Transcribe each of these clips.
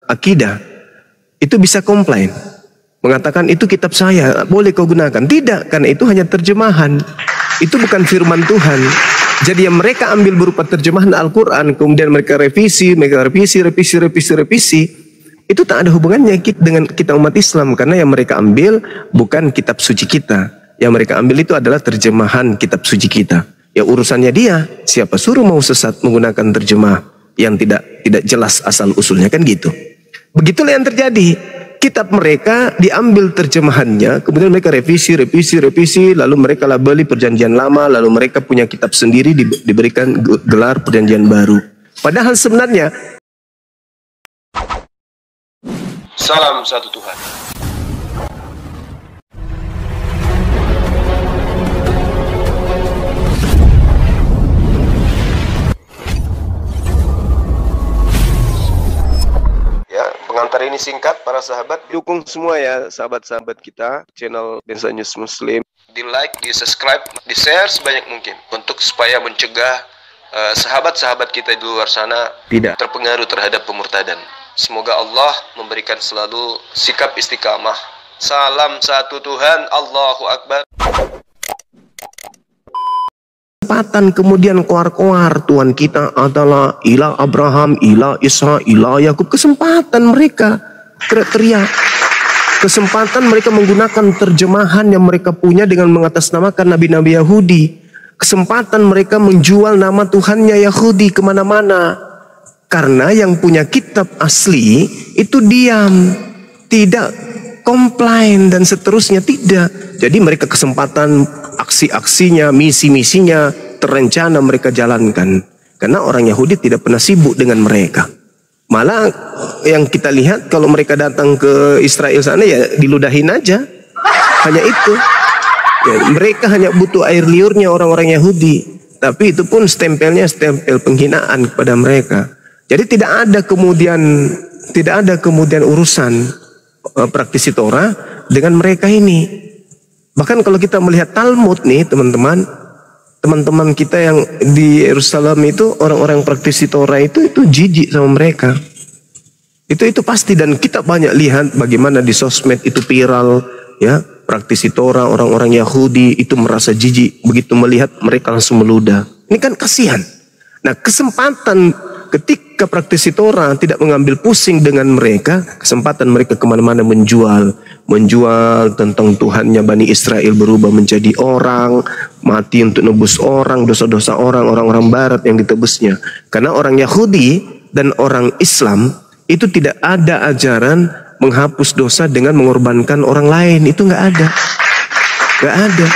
akidah itu bisa komplain, mengatakan itu kitab saya, boleh kau gunakan. Tidak, karena itu hanya terjemahan, itu bukan firman Tuhan. Jadi yang mereka ambil berupa terjemahan Al-Quran, kemudian mereka revisi, itu tak ada hubungannya dengan kita umat Islam, karena yang mereka ambil bukan kitab suci kita. Yang mereka ambil itu adalah terjemahan kitab suci kita. Ya urusannya dia, siapa suruh mau sesat menggunakan terjemah yang tidak jelas asal usulnya, kan gitu. Begitulah yang terjadi. Kitab mereka diambil terjemahannya, kemudian mereka revisi, lalu mereka labeli perjanjian lama, lalu mereka punya kitab sendiri, diberikan gelar perjanjian baru. Padahal sebenarnya salam satu Tuhan. Pengantar ini singkat, para sahabat. Dukung semua ya sahabat-sahabat kita channel Densa News Muslim. Di like, di subscribe, di share sebanyak mungkin untuk supaya mencegah sahabat-sahabat kita di luar sana tidak terpengaruh terhadap pemurtadan. Semoga Allah memberikan selalu sikap istiqamah. Salam satu Tuhan, Allahu Akbar. Kesempatan kemudian keluar Tuhan kita adalah ilah Abraham, ilah Ishak, ilah Yakub. Kesempatan mereka teriak, kesempatan mereka menggunakan terjemahan yang mereka punya dengan mengatasnamakan nabi-nabi Yahudi. Kesempatan mereka menjual nama Tuhannya Yahudi kemana-mana, karena yang punya kitab asli itu diam, tidak komplain dan seterusnya, tidak. Jadi mereka kesempatan aksi-aksinya, misi-misinya terencana mereka jalankan. Karena orang Yahudi tidak pernah sibuk dengan mereka. Malah yang kita lihat kalau mereka datang ke Israel sana ya diludahin aja. Hanya itu. Ya, mereka hanya butuh air liurnya orang-orang Yahudi. Tapi itu pun stempelnya stempel penghinaan kepada mereka. Jadi tidak ada kemudian urusan praktisi Torah dengan mereka ini. Bahkan kalau kita melihat Talmud nih teman-teman kita yang di Yerusalem itu, orang-orang praktisi Torah itu jijik sama mereka. Itu pasti, dan kita banyak lihat bagaimana di sosmed itu viral ya, praktisi Torah, orang-orang Yahudi itu merasa jijik begitu melihat mereka langsung meludah. Ini kan kasihan. Nah, kesempatan ketika praktisi Torah tidak mengambil pusing dengan mereka, kesempatan mereka kemana-mana menjual tentang Tuhannya Bani Israel berubah menjadi orang, mati untuk nebus orang, dosa-dosa orang-orang barat yang ditebusnya. Karena orang Yahudi dan orang Islam itu tidak ada ajaran menghapus dosa dengan mengorbankan orang lain. Itu nggak ada. Nggak ada.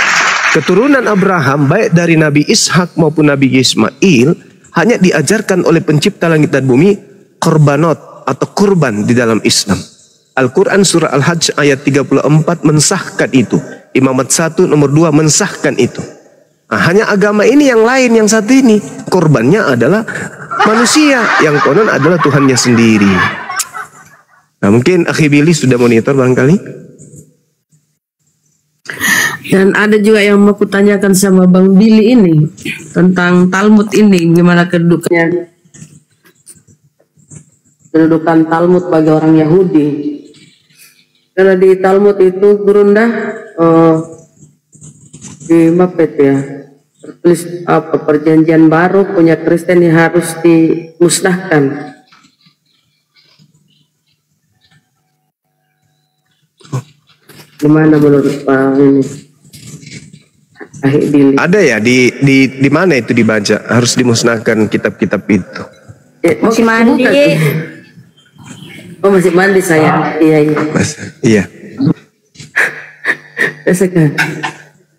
Keturunan Abraham baik dari Nabi Ishak maupun Nabi Ismail hanya diajarkan oleh pencipta langit dan bumi korbanot atau kurban di dalam Islam. Al-Quran surah Al-Hajj ayat 34 mensahkan itu. Imamat 1 nomor 2 mensahkan itu. Nah, hanya agama ini yang lain, yang satu ini korbannya adalah manusia, yang konon adalah Tuhannya sendiri. Nah, mungkin Akhi Billy sudah monitor barangkali. Dan ada juga yang mau kutanyakan sama Bang Billy ini tentang Talmud ini, gimana kedudukannya, kedudukan Talmud bagi orang Yahudi. Karena di Talmud itu Gurunda di Mapet ya, tertulis apa, perjanjian baru punya Kristen yang harus dimusnahkan. Gimana menurut Pak ini? Ada ya di mana itu dibaca harus dimusnahkan kitab-kitab itu? Masih mandi. Oh, masih mandi saya. Iya. Iya. Saya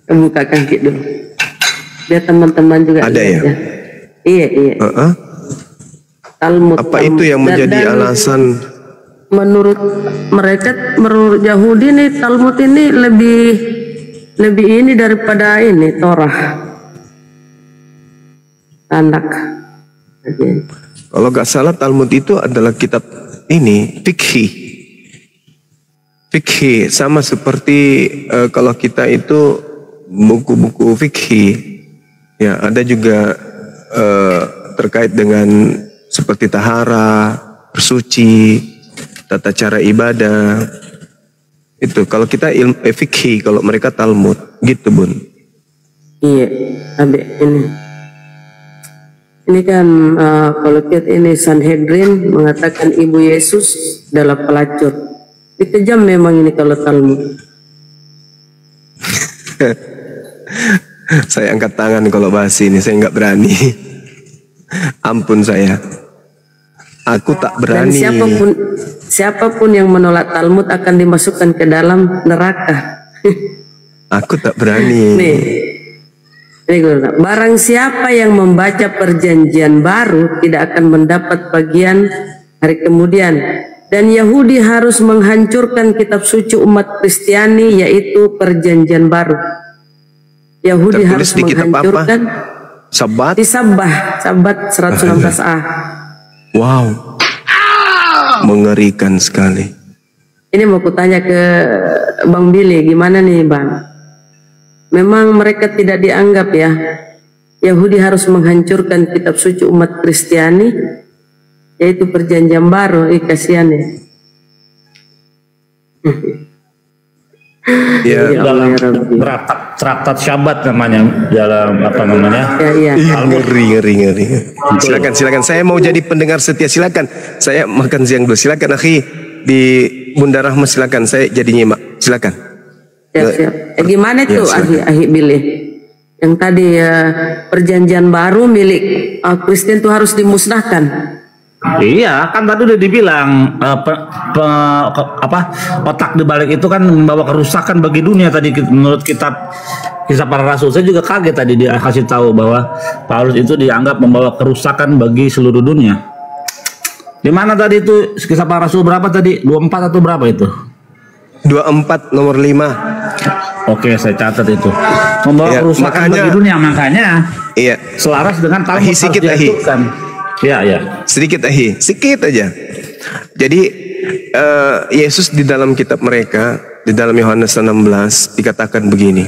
buka kaki dulu. Biar teman-teman juga ada ya? Iya. Talmud. Apa itu yang menjadi alasan? Menurut mereka, menurut Yahudi nih Talmud ini lebih ini daripada ini Torah. Anak. Kalau nggak salah Talmud itu adalah kitab ini fikih, sama seperti kalau kita itu buku-buku fikih. Ya, ada juga terkait dengan seperti tahara, bersuci. tata cara ibadah. Itu kalau kita ilmu fikih, kalau mereka Talmud, gitu Bun. Iya, abe ini kan kalau kita ini Sanhedrin mengatakan ibu Yesus adalah pelacur. Dikejam memang ini kalau Talmud. Saya angkat tangan kalau bahas ini, saya nggak berani. Ampun saya. Aku tak berani. Dan siapapun yang menolak Talmud akan dimasukkan ke dalam neraka. Aku tak berani. Nih, barang siapa yang membaca perjanjian baru tidak akan mendapat bagian hari kemudian. Dan Yahudi harus menghancurkan kitab suci umat Kristiani, yaitu perjanjian baru. Yahudi tertulis harus di kitab menghancurkan apa? Sabat? Di Sabat 116a. Wow, mengerikan sekali. Ini mau kutanya ke Bang Billy, gimana nih Bang? Memang mereka tidak dianggap ya? Yahudi harus menghancurkan kitab suci umat Kristiani, yaitu perjanjian baru. Kasihan ya. Ya, dalam traktat Syabat namanya, dalam apa namanya? Ya. Ngeri. Silakan. Saya mau jadi pendengar setia. Silakan. Saya makan siang dulu. Silakan akhi di Bunda Rahma. Silakan. Saya jadi nyimak. Silakan. Siap. Gimana tuh ahli Billy? Yang tadi perjanjian baru milik Kristen itu harus dimusnahkan. Iya, kan tadi udah dibilang otak dibalik itu kan membawa kerusakan bagi dunia tadi menurut kitab Kisah Para Rasul. Saya juga kaget tadi dia kasih tahu bahwa Paulus itu dianggap membawa kerusakan bagi seluruh dunia. Di mana tadi itu Kisah Para Rasul berapa tadi? 24 atau berapa itu? 24 nomor 5. Oke, saya catat itu. Membawa kerusakan bagi dunia, makanya selaras dengan Talmud harus dihapuskan. Ya. Sedikit aja. Jadi Yesus di dalam kitab mereka, di dalam Yohanes 16 dikatakan begini.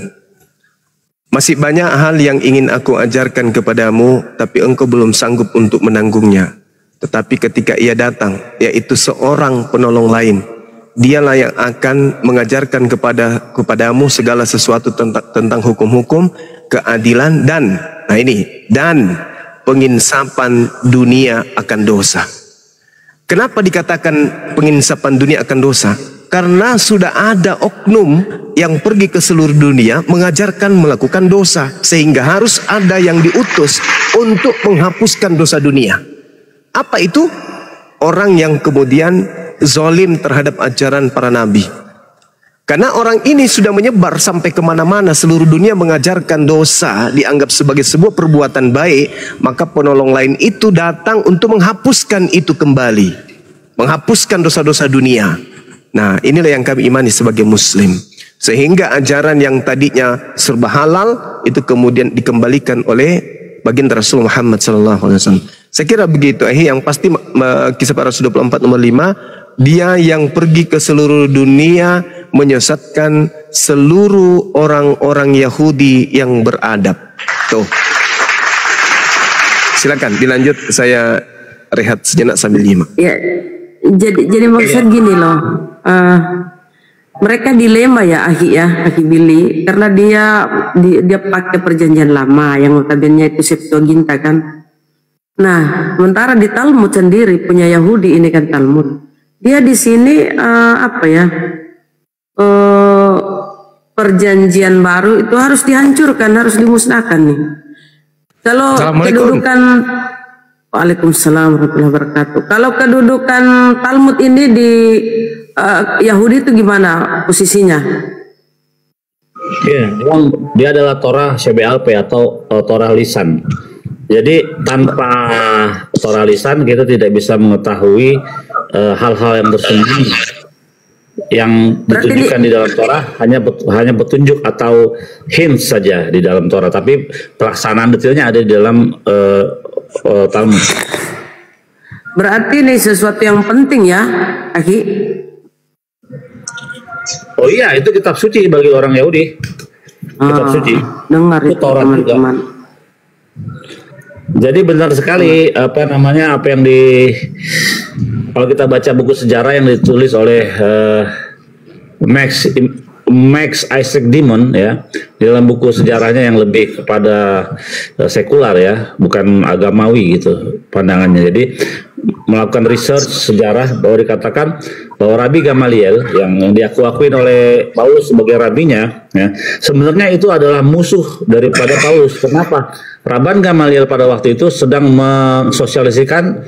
Masih banyak hal yang ingin aku ajarkan kepadamu, tapi engkau belum sanggup untuk menanggungnya. Tetapi ketika ia datang, yaitu seorang penolong lain, dialah yang akan mengajarkan kepadamu segala sesuatu tentang hukum-hukum, keadilan dan penginsapan dunia akan dosa. Kenapa dikatakan penginsapan dunia akan dosa? Karena sudah ada oknum yang pergi ke seluruh dunia mengajarkan melakukan dosa, sehingga harus ada yang diutus untuk menghapuskan dosa dunia. Apa itu? Orang yang kemudian zalim terhadap ajaran para nabi. Karena orang ini sudah menyebar sampai kemana-mana, seluruh dunia mengajarkan dosa dianggap sebagai sebuah perbuatan baik, maka penolong lain itu datang untuk menghapuskan itu kembali, menghapuskan dosa-dosa dunia. Nah, inilah yang kami imani sebagai Muslim, sehingga ajaran yang tadinya serba halal itu kemudian dikembalikan oleh baginda Rasul Muhammad SAW. Saya kira begitu. Yang pasti Kisah Para Rasul 24 nomor 5. Dia yang pergi ke seluruh dunia menyesatkan seluruh orang-orang Yahudi yang beradab. Tuh. Silakan dilanjut, saya rehat sejenak sambil nyimak. Ya, jadi maksud gini loh. Mereka dilema ya Ahi Billy, karena dia pakai perjanjian lama yang notabene itu Septuaginta kan. Nah, sementara di Talmud sendiri punya Yahudi ini kan Talmud. Dia di sini perjanjian baru itu harus dihancurkan, harus dimusnahkan nih. Kalau kedudukan Waalaikumsalam warahmatullahi wabarakatuh. Kalau kedudukan Talmud ini di Yahudi itu gimana posisinya? Iya, dia adalah Torah CBLP atau Torah lisan. Jadi tanpa Torah lisan kita tidak bisa mengetahui hal-hal yang tersembunyi yang ditunjukkan di dalam Torah, hanya petunjuk atau hints saja di dalam Torah, tapi pelaksanaan detailnya ada di dalam Talmud. Berarti ini sesuatu yang penting ya, Aki? Oh iya, itu kitab suci bagi orang Yahudi. Kitab suci. Dengar itu teman-teman. Jadi benar sekali apa yang kalau kita baca buku sejarah yang ditulis oleh Max Isaac Dimon ya, di dalam buku sejarahnya yang lebih kepada sekular ya, bukan agamawi gitu pandangannya. Jadi melakukan research sejarah bahwa dikatakan bahwa Rabi Gamaliel yang diakui oleh Paulus sebagai rabinya ya, sebenarnya itu adalah musuh daripada Paulus. Kenapa? Rabban Gamaliel pada waktu itu sedang mensosialisasikan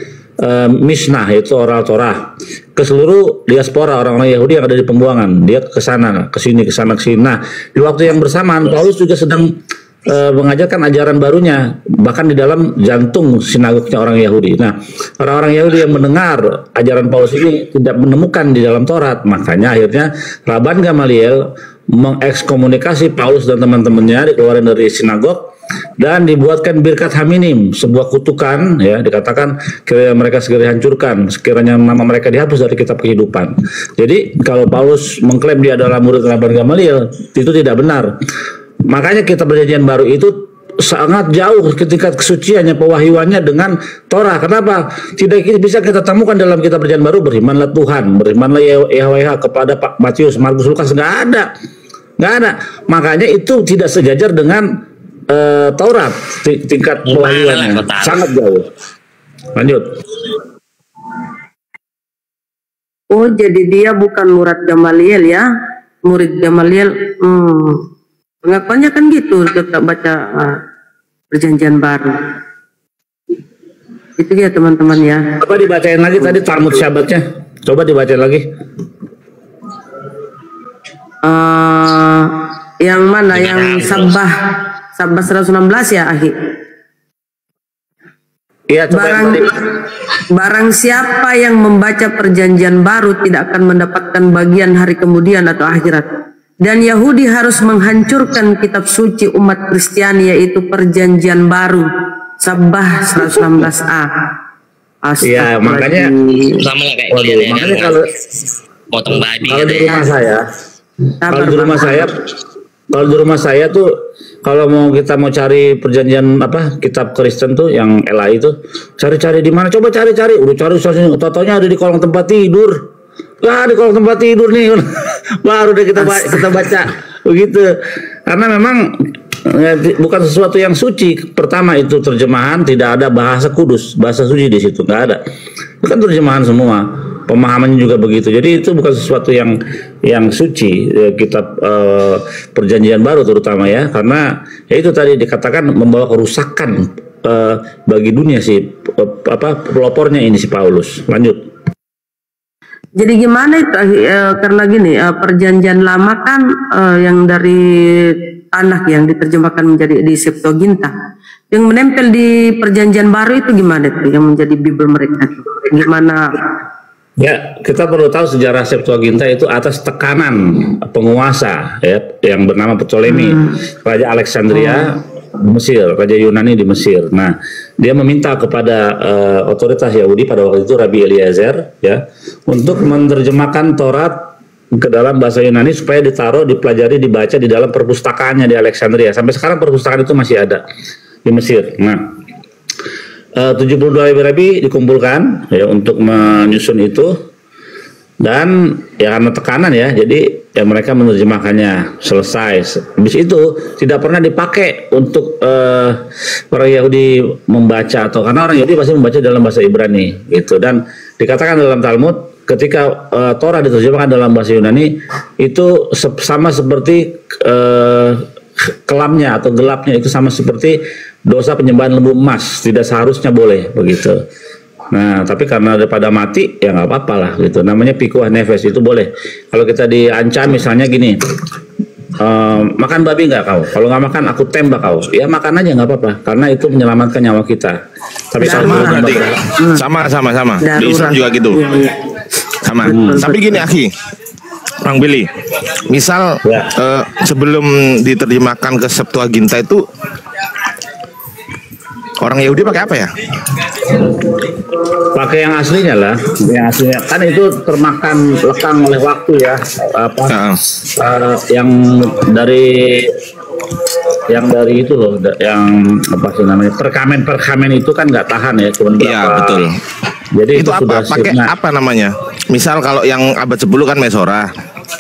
Mishnah, yaitu oral Torah, ke seluruh diaspora orang-orang Yahudi yang ada di pembuangan. Dia ke sana, ke sini, ke sana, ke sini. Nah, di waktu yang bersamaan Paulus juga sedang mengajarkan ajaran barunya, bahkan di dalam jantung sinagognya orang Yahudi. Nah, orang-orang Yahudi yang mendengar ajaran Paulus ini tidak menemukan di dalam Taurat, makanya akhirnya Rabban Gamaliel mengekskomunikasi Paulus dan teman-temannya, dikeluarin dari sinagog dan dibuatkan birkat haminim, sebuah kutukan ya, dikatakan kiranya mereka segera hancurkan, sekiranya nama mereka dihapus dari kitab kehidupan. Jadi kalau Paulus mengklaim dia adalah murid Rabban Gamaliel, itu tidak benar. Makanya kitab perjanjian baru itu sangat jauh ketika kesuciannya, pewahyuannya dengan Torah. Kenapa? Tidak bisa kita temukan dalam kitab perjanjian baru berimanlah Tuhan, berimanlah Yahweh kepada Pak Matius, Markus, Lukas, nggak ada. Makanya itu tidak sejajar dengan Taurat, tingkat pewahyuannya sangat jauh. Lanjut. Oh, jadi dia bukan murid Gamaliel ya? Murid Gamaliel, pengakuannya kan gitu, kita baca perjanjian baru. Itu dia teman-teman ya. Coba dibacain lagi tadi Talmud Syabatnya. Coba dibacain lagi. Yang mana? Yang Sabah 116 ya, Akhi? Iya, Barang siapa yang membaca perjanjian baru tidak akan mendapatkan bagian hari kemudian atau akhirat. Dan Yahudi harus menghancurkan kitab suci umat Kristiani, yaitu perjanjian baru. Sabah 116a. Iya, makanya sama lah kayak dia, makanya kalau potong babi kalau di rumah saya, kalau di rumah saya tuh, kalau kita mau cari perjanjian kitab Kristen tuh yang LA itu, cari-cari di mana? Coba cari-cari, udah cari totonya ada di kolong tempat tidur. Lah di kolong tempat tidur nih, baru deh kita baca begitu. Karena memang bukan sesuatu yang suci. Pertama itu terjemahan, tidak ada bahasa kudus, bahasa suci di situ nggak ada. Bukan terjemahan semua. Pemahamannya juga begitu. Jadi itu bukan sesuatu yang suci, kitab perjanjian baru terutama ya, karena ya itu tadi dikatakan membawa kerusakan bagi dunia pelopornya ini si Paulus. Lanjut. Jadi gimana itu? Karena gini, perjanjian lama kan yang dari tanah yang diterjemahkan menjadi di Septuaginta, yang menempel di perjanjian baru itu gimana itu yang menjadi Bible mereka itu? Gimana? Ya, kita perlu tahu sejarah Septuaginta itu atas tekanan penguasa ya, yang bernama Ptolemy, Raja Alexandria di Mesir, Raja Yunani di Mesir. Nah, dia meminta kepada otoritas Yahudi pada waktu itu, Rabbi Eliezer ya, untuk menerjemahkan Taurat ke dalam bahasa Yunani supaya ditaruh, dipelajari, dibaca di dalam perpustakaannya di Alexandria. Sampai sekarang perpustakaan itu masih ada di Mesir. Nah, 72 rabi dikumpulkan ya untuk menyusun itu, dan ya karena tekanan ya, jadi ya mereka menerjemahkannya selesai. Habis itu tidak pernah dipakai untuk orang Yahudi membaca, atau karena orang Yahudi pasti membaca dalam bahasa Ibrani gitu. Dan dikatakan dalam Talmud ketika Torah diterjemahkan dalam bahasa Yunani itu sama seperti kelamnya atau gelapnya itu sama seperti dosa penyembahan lembu emas, tidak seharusnya boleh begitu. Nah, tapi karena daripada mati ya nggak apa-apa lah gitu. Namanya pikuah nefes, itu boleh. Kalau kita diancam misalnya gini, makan babi nggak kau? Kalau nggak makan aku tembak kau. Ya makan aja nggak apa-apa, karena itu menyelamatkan nyawa kita. Tapi sama. Di Islam juga gitu. Sama. Tapi gini Akhi, Bang Billy, misal sebelum diterjemahkan ke Septuaginta itu orang Yahudi pakai apa ya? Pakai yang aslinya lah, yang aslinya. Kan itu termakan lekang oleh waktu ya. Yang dari itu loh, yang apa sih namanya, perkamen itu kan nggak tahan ya, cuma berapa? Iya betul. Jadi Itu apa? Pakai apa namanya? Misal kalau yang abad 10 kan Mesora,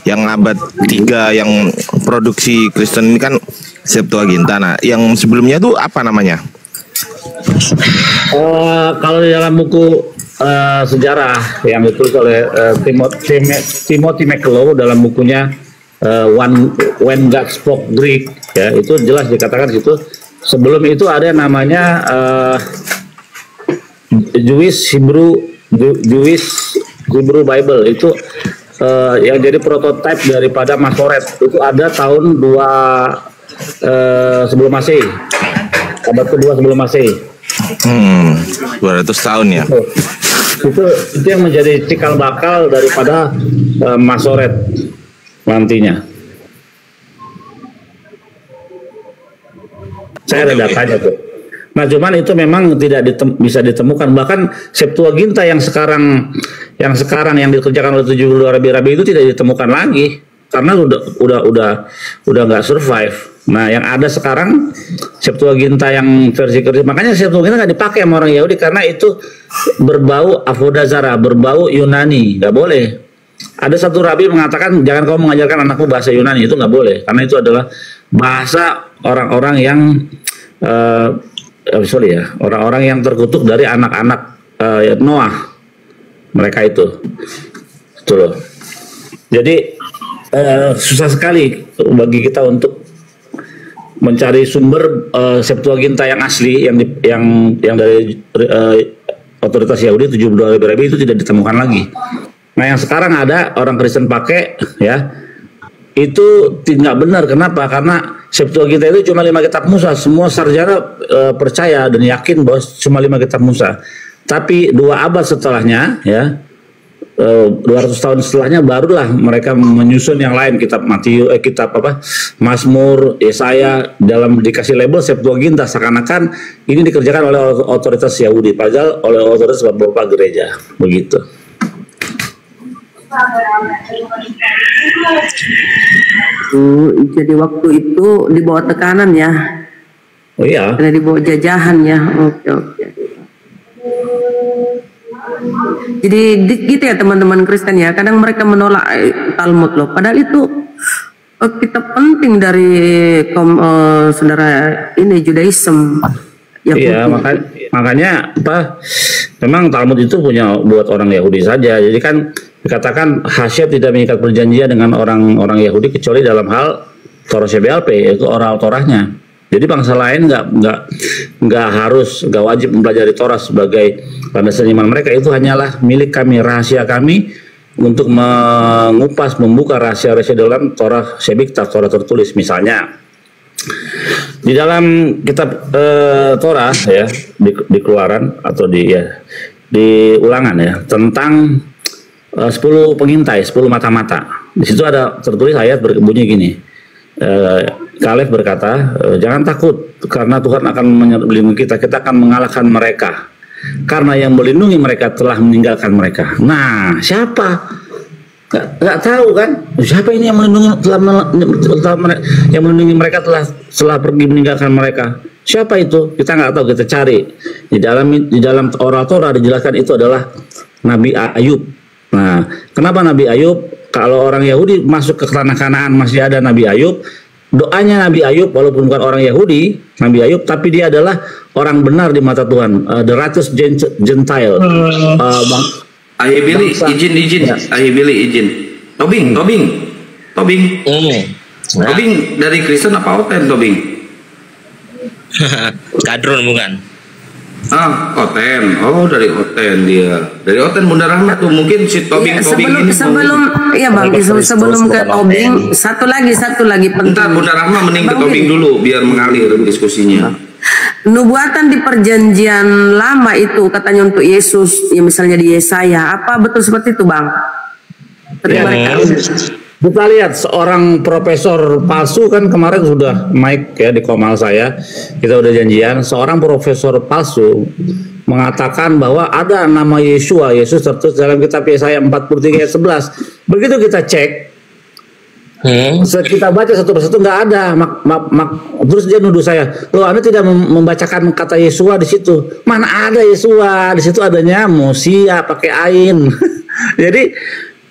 yang abad 3 yang produksi Kristen ini kan Septuaginta. Nah, yang sebelumnya itu apa namanya? Kalau di dalam buku sejarah yang ditulis oleh Timothy McCullough dalam bukunya When God Spoke Greek, ya, itu jelas dikatakan situ. Sebelum itu ada namanya Jewish Hebrew Bible, itu yang jadi prototipe daripada Masoret, itu ada tahun 2 sebelum Masehi, abad kedua sebelum Masehi. 200 tahun ya. Itu yang menjadi cikal bakal daripada Masoret nantinya. Saya ada datanya tuh. Nah, cuman itu memang tidak bisa ditemukan. Bahkan Septuaginta yang sekarang yang dikerjakan oleh 72 rabi-rabi itu tidak ditemukan lagi karena udah nggak survive. Nah, yang ada sekarang Septuaginta yang versi Kristen. Makanya Septuaginta nggak dipakai sama orang Yahudi karena itu berbau Avodazara, berbau Yunani, nggak boleh. Ada satu rabi mengatakan jangan kau mengajarkan anakmu bahasa Yunani, itu nggak boleh karena itu adalah bahasa orang-orang yang orang-orang yang terkutuk dari anak-anak Noah, mereka itu loh. Jadi susah sekali bagi kita untuk mencari sumber Septuaginta yang asli yang dari otoritas Yahudi 72 rabi itu tidak ditemukan lagi. Nah, yang sekarang ada orang Kristen pakai, ya, itu tidak benar. Kenapa? Karena Septuaginta itu cuma 5 kitab Musa. Semua sarjana percaya dan yakin bahwa cuma 5 kitab Musa. Tapi 2 abad setelahnya, ya, 200 tahun setelahnya barulah mereka menyusun yang lain, kitab Mazmur, Yesaya, dalam dikasih label Septuaginta, seakan-akan ini dikerjakan oleh otoritas Yahudi, padahal oleh otoritas Bapak Gereja, begitu. Jadi waktu itu di bawah tekanan ya. Oh iya. Karena di bawah jajahan ya. Oke. Jadi gitu ya teman-teman Kristen ya. Kadang mereka menolak Talmud loh. Padahal itu kitab penting dari saudara ini Judaism. Iya, makanya apa? Memang Talmud itu punya buat orang Yahudi saja. Jadi kan dikatakan Hasyet tidak mengikat perjanjian dengan orang-orang Yahudi kecuali dalam hal Torah CBLP, yaitu oral Torahnya. Jadi bangsa lain nggak wajib mempelajari Torah sebagai landasan iman mereka. Itu hanyalah milik kami, rahasia kami untuk mengupas, membuka rahasia-rahasia dalam Torah Shebikta, Torah tertulis. Misalnya di dalam kitab Torah ya, di Keluaran atau di Ulangan ya, tentang 10 pengintai, 10 mata-mata. Di situ ada tertulis ayat berbunyi gini. Kaleb berkata, jangan takut karena Tuhan akan melindungi kita akan mengalahkan mereka. Karena yang melindungi mereka telah meninggalkan mereka. Nah, siapa? Nggak tahu kan? Siapa ini yang melindungi yang melindungi mereka setelah pergi meninggalkan mereka? Siapa itu? Kita nggak tahu, kita cari. Di dalam Torah dijelaskan itu adalah Nabi Ayub. Nah, kenapa Nabi Ayub? Kalau orang Yahudi masuk ke tanah Kanaan masih ada Nabi Ayub. Doanya Nabi Ayub walaupun bukan orang Yahudi, Nabi Ayub, tapi dia adalah orang benar di mata Tuhan. The righteous Gentile. Billy, izin. Billy, izin. Tobing. Tobing dari Kristen apa Oten, Tobing? Kadrun bukan? Oten. Oh, dari Oten dia. Dari Oten Bunda Rahmat tuh mungkin si Tobing ini. Sebelum ke Tobing, satu lagi penting. Bentar, Bunda Rahmat mending ke Tobing dulu biar mengalir diskusinya. Nubuatan di perjanjian lama itu katanya untuk Yesus, ya misalnya di Yesaya, apa betul seperti itu, Bang? Kita lihat seorang profesor palsu kan kemarin sudah naik ya di komal saya, kita udah janjian. Seorang profesor palsu mengatakan bahwa ada nama Yesus tertulis dalam kitab Yesaya 43 ayat 11. Begitu kita cek, Kita baca satu persatu nggak ada. Terus dia nuduh saya, loh Anda tidak membacakan kata Yesua di situ. Mana ada Yesua? Di situ adanya Mosia pakai ain. Jadi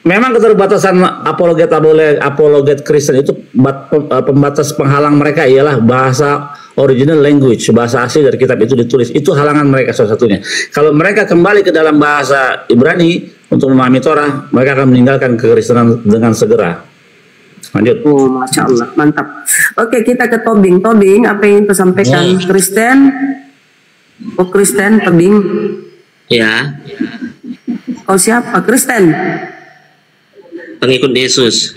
memang keterbatasan apologet Kristen itu pembatas penghalang mereka ialah bahasa original language, bahasa asli dari kitab itu ditulis. Itu halangan mereka salah satunya. Kalau mereka kembali ke dalam bahasa Ibrani untuk memahami Torah, mereka akan meninggalkan kekristenan dengan segera. Lanjut. Oh, Masya Allah, mantap. Oke, kita ke Tobing. Tobing, apa yang sampaikan Kristen? Oh, Kristen, Tobing. Ya. Oh, siapa? Kristen? Pengikut Yesus.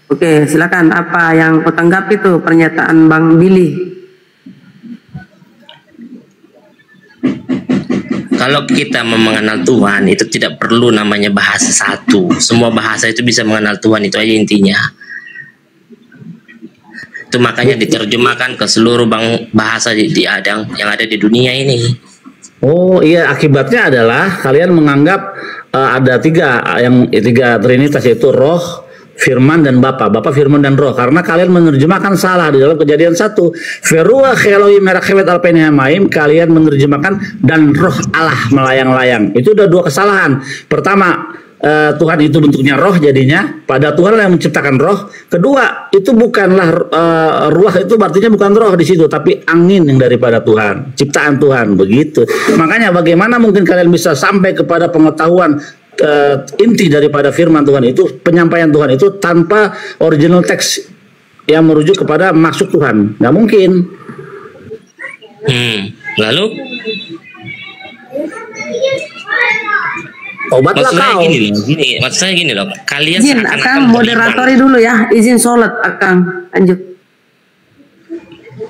Oke, silakan. Apa yang kau tanggapi itu pernyataan Bang Billy? Kalau kita mengenal Tuhan itu tidak perlu namanya bahasa satu. Semua bahasa itu bisa mengenal Tuhan, itu aja intinya. Itu makanya diterjemahkan ke seluruh bahasa yang ada di dunia ini. Oh iya, akibatnya adalah kalian menganggap ada tiga trinitas, yaitu Roh, Firman dan Bapa. Bapa, Firman dan Roh. Karena kalian menerjemahkan salah di dalam Kejadian 1. Verua Eloi merakhevet alpenihamaim, kalian menerjemahkan dan Roh Allah melayang-layang. Itu udah dua kesalahan. Pertama, Tuhan itu bentuknya roh, jadinya pada Tuhan yang menciptakan roh. Kedua, itu bukanlah ruah, itu artinya bukan roh di situ, tapi angin yang daripada Tuhan, ciptaan Tuhan, begitu. Makanya bagaimana mungkin kalian bisa sampai kepada pengetahuan inti daripada firman Tuhan itu, penyampaian Tuhan itu tanpa original teks yang merujuk kepada maksud Tuhan? Nggak mungkin. Lalu Obatlah kau. Maksud saya gini loh. Kalian izin Akang moderatori dulu ya. Izin sholat Akang. Lanjut.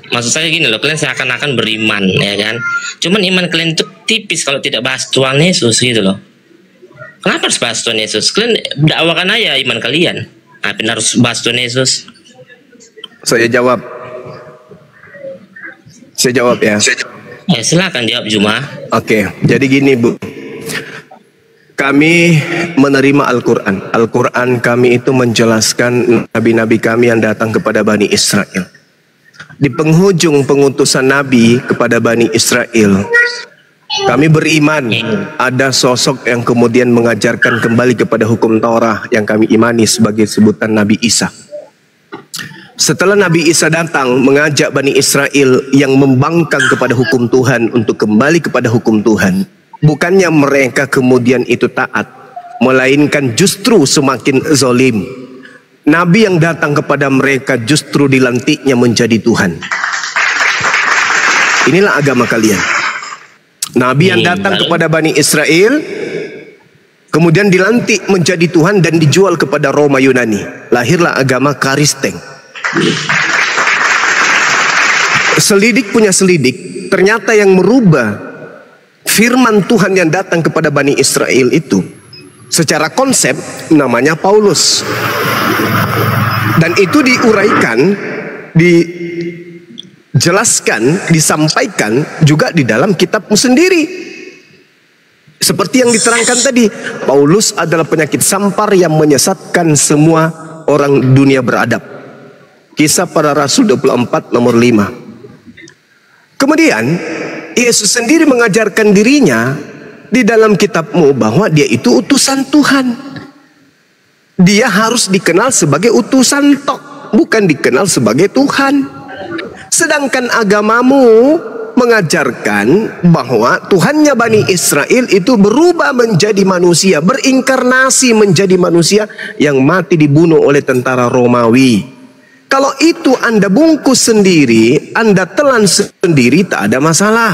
Maksud saya gini loh. Kalian seakan-akan beriman, ya kan? Cuman iman kalian itu tipis kalau tidak bahas Tuhan Yesus gitu loh. Kenapa harus bahas Tuhan Yesus? Kalian dakwakan aja iman kalian. Apa harus bahas Tuhan Yesus? Saya jawab ya. Silakan jawab Juma. Oke, jadi gini Bu. Kami menerima Al-Quran. Al-Quran kami itu menjelaskan nabi-nabi kami yang datang kepada Bani Israel. Di penghujung pengutusan Nabi kepada Bani Israel, kami beriman ada sosok yang kemudian mengajarkan kembali kepada hukum Taurat yang kami imani sebagai sebutan Nabi Isa. Setelah Nabi Isa datang mengajak Bani Israel yang membangkang kepada hukum Tuhan untuk kembali kepada hukum Tuhan, bukannya mereka kemudian itu taat, melainkan justru semakin zalim. Nabi yang datang kepada mereka justru dilantiknya menjadi Tuhan. Inilah agama kalian. Nabi yang datang kepada Bani Israel kemudian dilantik menjadi Tuhan dan dijual kepada Roma Yunani. Lahirlah agama Kristen. Selidik punya selidik, ternyata yang merubah firman Tuhan yang datang kepada Bani Israel itu secara konsep namanya Paulus. Dan itu diuraikan, dijelaskan, disampaikan juga di dalam kitabmu sendiri. Seperti yang diterangkan tadi, Paulus adalah penyakit sampar yang menyesatkan semua orang dunia beradab. Kisah Para Rasul 24 nomor 5. Kemudian Yesus sendiri mengajarkan dirinya di dalam kitabmu bahwa dia itu utusan Tuhan. Dia harus dikenal sebagai utusan tok, bukan dikenal sebagai Tuhan. Sedangkan agamamu mengajarkan bahwa Tuhannya Bani Israel itu berubah menjadi manusia, berinkarnasi menjadi manusia yang mati dibunuh oleh tentara Romawi. Kalau itu Anda bungkus sendiri, Anda telan sendiri, tak ada masalah.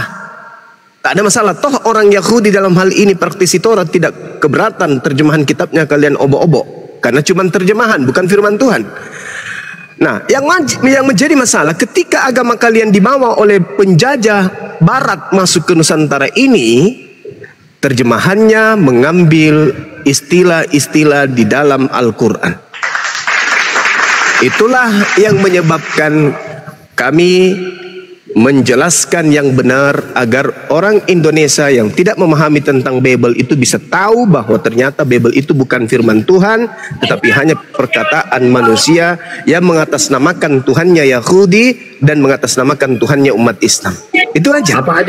Tak ada masalah. Toh orang Yahudi dalam hal ini praktisi Taurat tidak keberatan terjemahan kitabnya kalian obok-obok. Karena cuma terjemahan, bukan firman Tuhan. Nah, yang menjadi masalah ketika agama kalian dibawa oleh penjajah Barat masuk ke Nusantara ini, terjemahannya mengambil istilah-istilah di dalam Al-Quran. Itulah yang menyebabkan kami menjelaskan yang benar agar orang Indonesia yang tidak memahami tentang Bible itu bisa tahu bahwa ternyata Bible itu bukan firman Tuhan, tetapi hanya perkataan manusia yang mengatasnamakan Tuhannya Yahudi dan mengatasnamakan Tuhannya umat Islam. Itu aja. Apa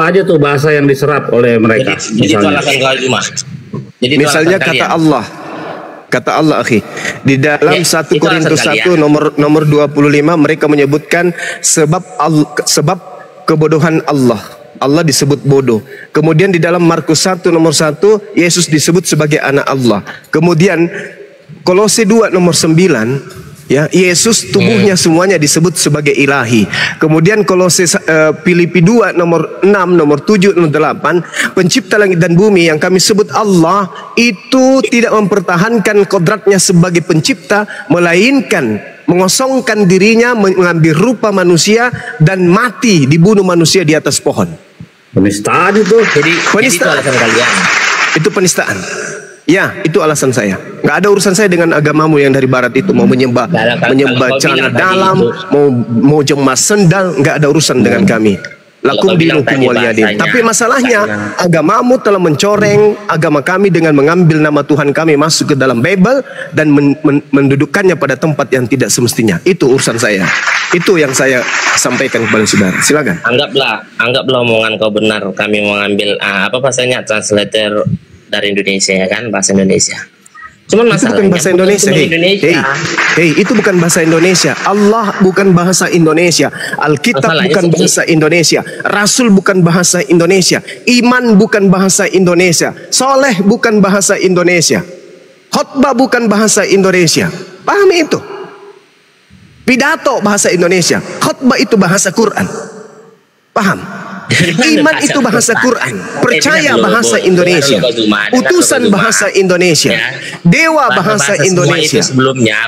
aja tuh bahasa yang diserap oleh mereka? Jadi itu alasan kalian. Jadi misalnya kata Allah. Kata Allah, akhi, di dalam 1 Korintus 1 nomor 25 mereka menyebutkan sebab kebodohan Allah. Allah disebut bodoh. Kemudian di dalam Markus 1 nomor 1 Yesus disebut sebagai anak Allah. Kemudian Kolose 2 nomor 9 ya, Yesus tubuhnya semuanya disebut sebagai ilahi. Kemudian Kolose Filipi 2 nomor 6, nomor 7, nomor 8, pencipta langit dan bumi yang kami sebut Allah itu tidak mempertahankan kodratnya sebagai pencipta, melainkan mengosongkan dirinya, mengambil rupa manusia dan mati, dibunuh manusia di atas pohon. Penistaan itu. Jadi itu alasan kalian. Itu penistaan. Ya, itu alasan saya. Nggak ada urusan saya dengan agamamu yang dari barat itu, mau menyembah celana dalam, mau jemaah sendal, nggak ada urusan dengan kami. Lakum dinukum waliyadin. Tapi masalahnya agamamu telah mencoreng agama kami dengan mengambil nama Tuhan kami masuk ke dalam Bible dan mendudukkannya pada tempat yang tidak semestinya. Itu urusan saya. Itu yang saya sampaikan kepada saudara. Silakan. Anggaplah omongan kau benar. Kami mengambil apa bahasanya, translator dari Indonesia, ya kan, bahasa Indonesia. Cuman masalahnya itu bukan bahasa Indonesia. Hei, itu bukan bahasa Indonesia. Allah bukan bahasa Indonesia. Alkitab bukan bahasa Indonesia. Rasul bukan bahasa Indonesia. Iman bukan bahasa Indonesia. Soleh bukan bahasa Indonesia. Khotbah bukan bahasa Indonesia. Pahami itu. Pidato bahasa Indonesia. Khotbah itu bahasa Quran. Paham? Iman itu bahasa Quran, percaya bahasa Indonesia, utusan bahasa Indonesia, dewa bahasa Indonesia,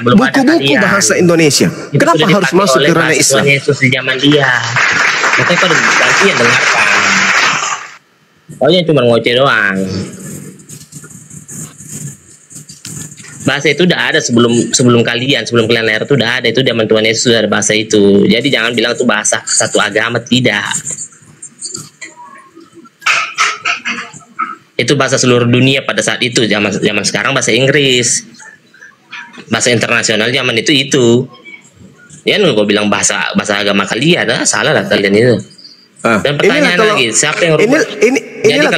buku-buku bahasa Indonesia. Kenapa harus masuk ke ranah Islam? Yesus di zaman dia, makanya kau gantian dengarkan. Kau cuma ngoceh doang. Bahasa itu udah ada sebelum kalian lahir itu udah ada, itu zaman Tuhan Yesus sudah ada bahasa itu. Jadi jangan bilang itu bahasa satu agama, tidak. Itu bahasa seluruh dunia pada saat itu. Zaman sekarang bahasa Inggris, bahasa internasional zaman itu. Ya, gue bilang bahasa agama kalian, salah lah kalian itu. Dan pertanyaan lagi, siapa yang inilah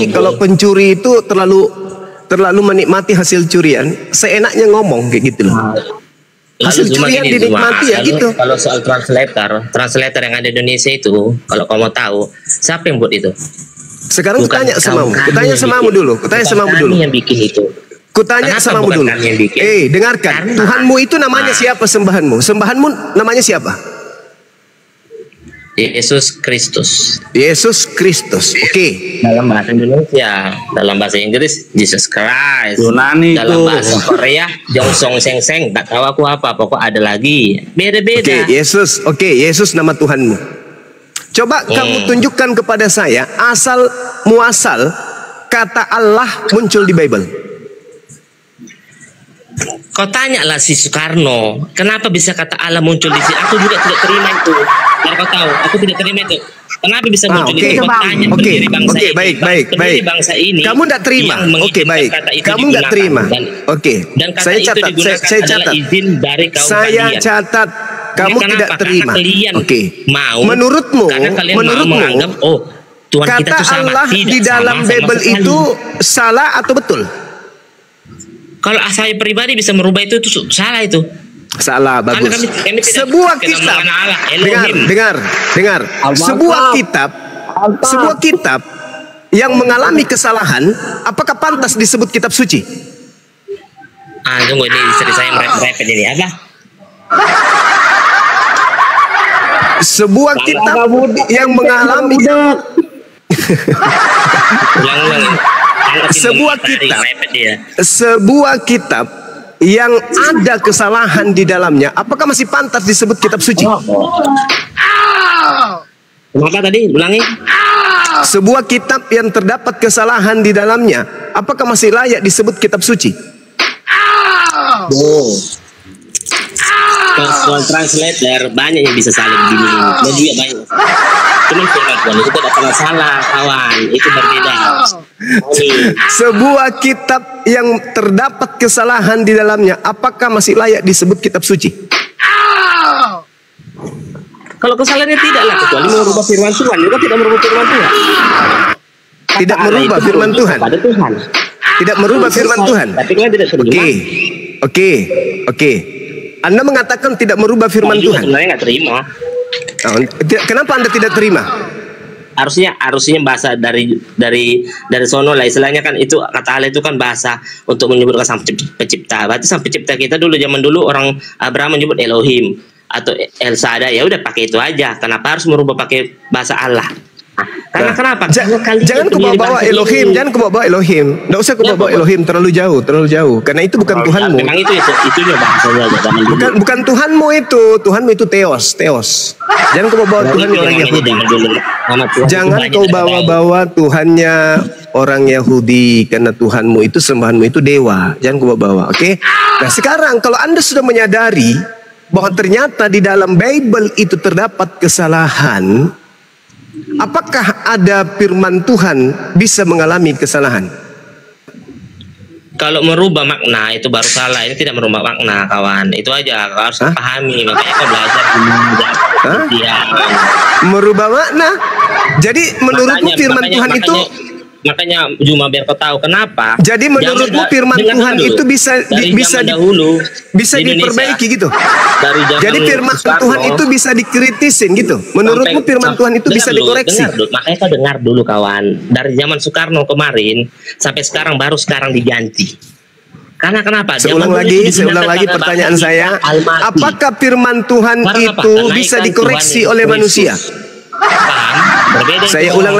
kalau pencuri itu terlalu menikmati hasil curian, seenaknya ngomong kayak gitu loh. Hasil curian dinikmati ya gitu. Kalau soal translator yang ada di Indonesia itu, kalau kamu tahu, siapa yang buat itu? Sekarang kutanya samamu dulu. Yang bikin itu. Kutanya samamu dulu. Dengarkan. Tuhanmu itu namanya siapa sembahanmu? Sembahanmu namanya siapa? Yesus Kristus. Yesus Kristus. Oke. Dalam bahasa Indonesia, dalam bahasa Inggris Jesus Christ. Yunani dalam bahasa Korea Jongsong Seng Seng. Tak tahu aku apa. Pokok ada lagi. Beda-beda. Oke, Yesus nama Tuhanmu. Coba kamu tunjukkan kepada saya asal muasal kata Allah muncul di Bible. Kau tanyalah si Soekarno, kenapa bisa kata Allah muncul di sini? Aku juga tidak terima itu. Biar kau tahu, aku tidak terima itu. Kenapa bisa muncul di sini? Oke, baik. Bangsa ini. Kamu tidak terima. Oke, baik. Kamu tidak terima. Oke. Saya catat. Saya catat. Kamu tidak terima. Oke. Menurutmu, menganggap, Tuhan kata kita sama. Allah di dalam Bible itu salah atau betul? Kalau saya pribadi bisa merubah itu salah itu. Salah, bagus. Kami sebuah kitab. Dengar. Sebuah kitab yang mengalami kesalahan, apakah pantas disebut kitab suci? Tunggu, ini istri saya merepet ini apa? Sebuah kitab yang mengalami sebuah kitab yang ada kesalahan di dalamnya, apakah masih pantas disebut kitab suci? Kenapa tadi? Ulangi. Sebuah kitab yang terdapat kesalahan di dalamnya, apakah masih layak disebut kitab suci? Soal translator banyak yang bisa saling gini. Dan juga banyak. Cuman firman Tuhan itu tidak pernah salah, kawan. Itu berbeda. Sebuah kitab yang terdapat kesalahan di dalamnya, apakah masih layak disebut kitab suci? Kalau kesalahannya tidaklah, kecuali merubah firman Tuhan. Juga tidak merubah firman Tuhan. Tidak merubah firman Tuhan. Pada Tuhan. Tidak merubah firman Tuhan. Tapi kan tidak terima. Oke. Anda mengatakan tidak merubah firman Tuhan. Sebenarnya nggak terima. Kenapa Anda tidak terima? Harusnya bahasa dari sono lah, istilahnya kan itu kata Allah itu kan bahasa untuk menyebutkan sang pencipta. Berarti sang pencipta kita zaman dulu orang Abraham menyebut Elohim atau El Shaddai, ya udah pakai itu aja. Kenapa harus merubah pakai bahasa Allah? Karena kenapa? Jangan kau bawa Elohim, jangan kau bawa Elohim. Tidak usah kau bawa Elohim terlalu jauh. Karena itu bukan Tuhanmu. Memang itunya bahasanya aja. Bukan Tuhanmu itu. Tuhanmu itu Theos. Jangan kau bawa Tuhan orang Yahudi. Jangan kau bawa Tuhannya orang Yahudi, karena Tuhanmu itu, sembahanmu itu dewa. Jangan kau bawa. Oke? Nah sekarang kalau Anda sudah menyadari bahwa ternyata di dalam Bible itu terdapat kesalahan, apakah ada firman Tuhan bisa mengalami kesalahan? Kalau merubah makna itu baru salah. Ini tidak merubah makna, kawan. Itu aja kau harus pahami. Makanya kau belajar merubah makna. Jadi menurutmu firman Tuhan itu, makanya Juma biar kau tahu kenapa. Jadi menurutmu firman Tuhan itu bisa diperbaiki gitu. Jadi firman Tuhan itu bisa dikritisin gitu. Menurutmu firman Tuhan itu bisa dikoreksi. Makanya kau dengar dulu, kawan. Dari zaman Soekarno kemarin sampai sekarang baru sekarang diganti. Karena kenapa? Saya ulang lagi pertanyaan saya. Apakah firman Tuhan itu bisa dikoreksi oleh manusia? Saya ulang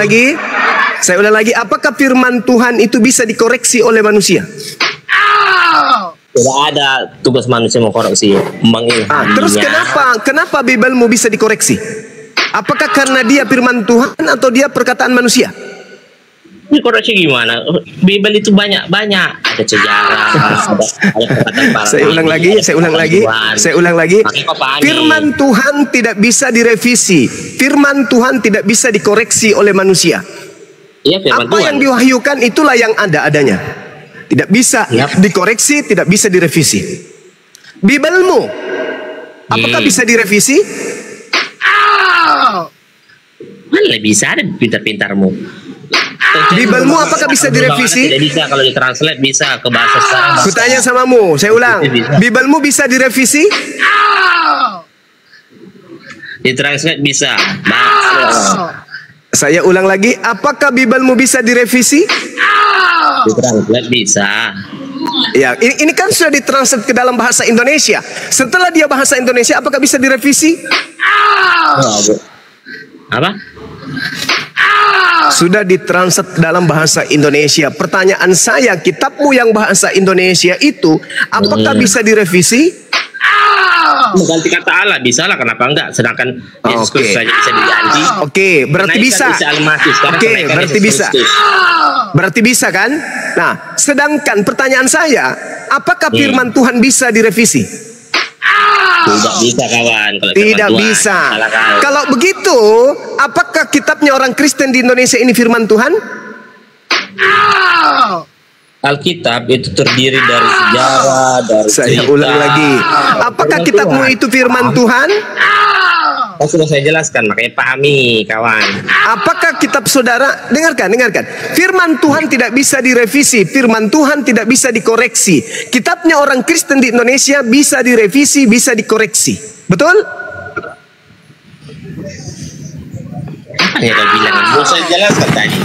lagi, apakah firman Tuhan itu bisa dikoreksi oleh manusia? Tidak ada tugas manusia mengkoreksi. Terus kenapa Biblemu bisa dikoreksi? Apakah karena dia firman Tuhan atau dia perkataan manusia? Dikoreksi gimana? Bible itu banyak ada sejarah, ada perkataan para Saya ulang lagi. Firman Tuhan tidak bisa direvisi. Firman Tuhan tidak bisa dikoreksi oleh manusia. Apa yang diwahyukan itulah yang ada adanya. Tidak bisa dikoreksi, tidak bisa direvisi. Biblemu apakah bisa direvisi? Mana bisa, ada pintar-pintarmu. Biblemu apakah bisa direvisi? Tidak bisa, kalau ditranslate bisa ke bahasa sekarang. Kutanya samamu, saya ulang. Biblemu bisa direvisi? Ditranslate bisa. Saya ulang lagi, apakah Biblemu bisa direvisi? Ditranslate bisa. Ya, ini kan sudah ditranslate ke dalam bahasa Indonesia. Setelah dia bahasa Indonesia, apakah bisa direvisi? Apa? Sudah ditranslate dalam bahasa Indonesia. Pertanyaan saya, kitabmu yang bahasa Indonesia itu apakah bisa direvisi? Mengganti kata Allah bisa lah, kenapa enggak? Sedangkan Yesus Kristus saja bisa diganti. Berarti bisa. Berarti bisa kan? Nah, sedangkan pertanyaan saya, apakah firman Tuhan bisa direvisi? Tidak bisa, kawan. Tidak bisa. Kalau begitu, apakah kitabnya orang Kristen di Indonesia ini firman Tuhan? Alkitab itu terdiri dari sejarah, dari Saya ulang lagi. Apakah kitabmu itu firman Tuhan? Sudah saya jelaskan, makanya pahami, kawan. Apakah kitab saudara, dengarkan. Firman Tuhan tidak bisa direvisi, firman Tuhan tidak bisa dikoreksi. Kitabnya orang Kristen di Indonesia bisa direvisi, bisa dikoreksi. Betul? Apa yang kau bilang? Mau saya jelaskan tadi.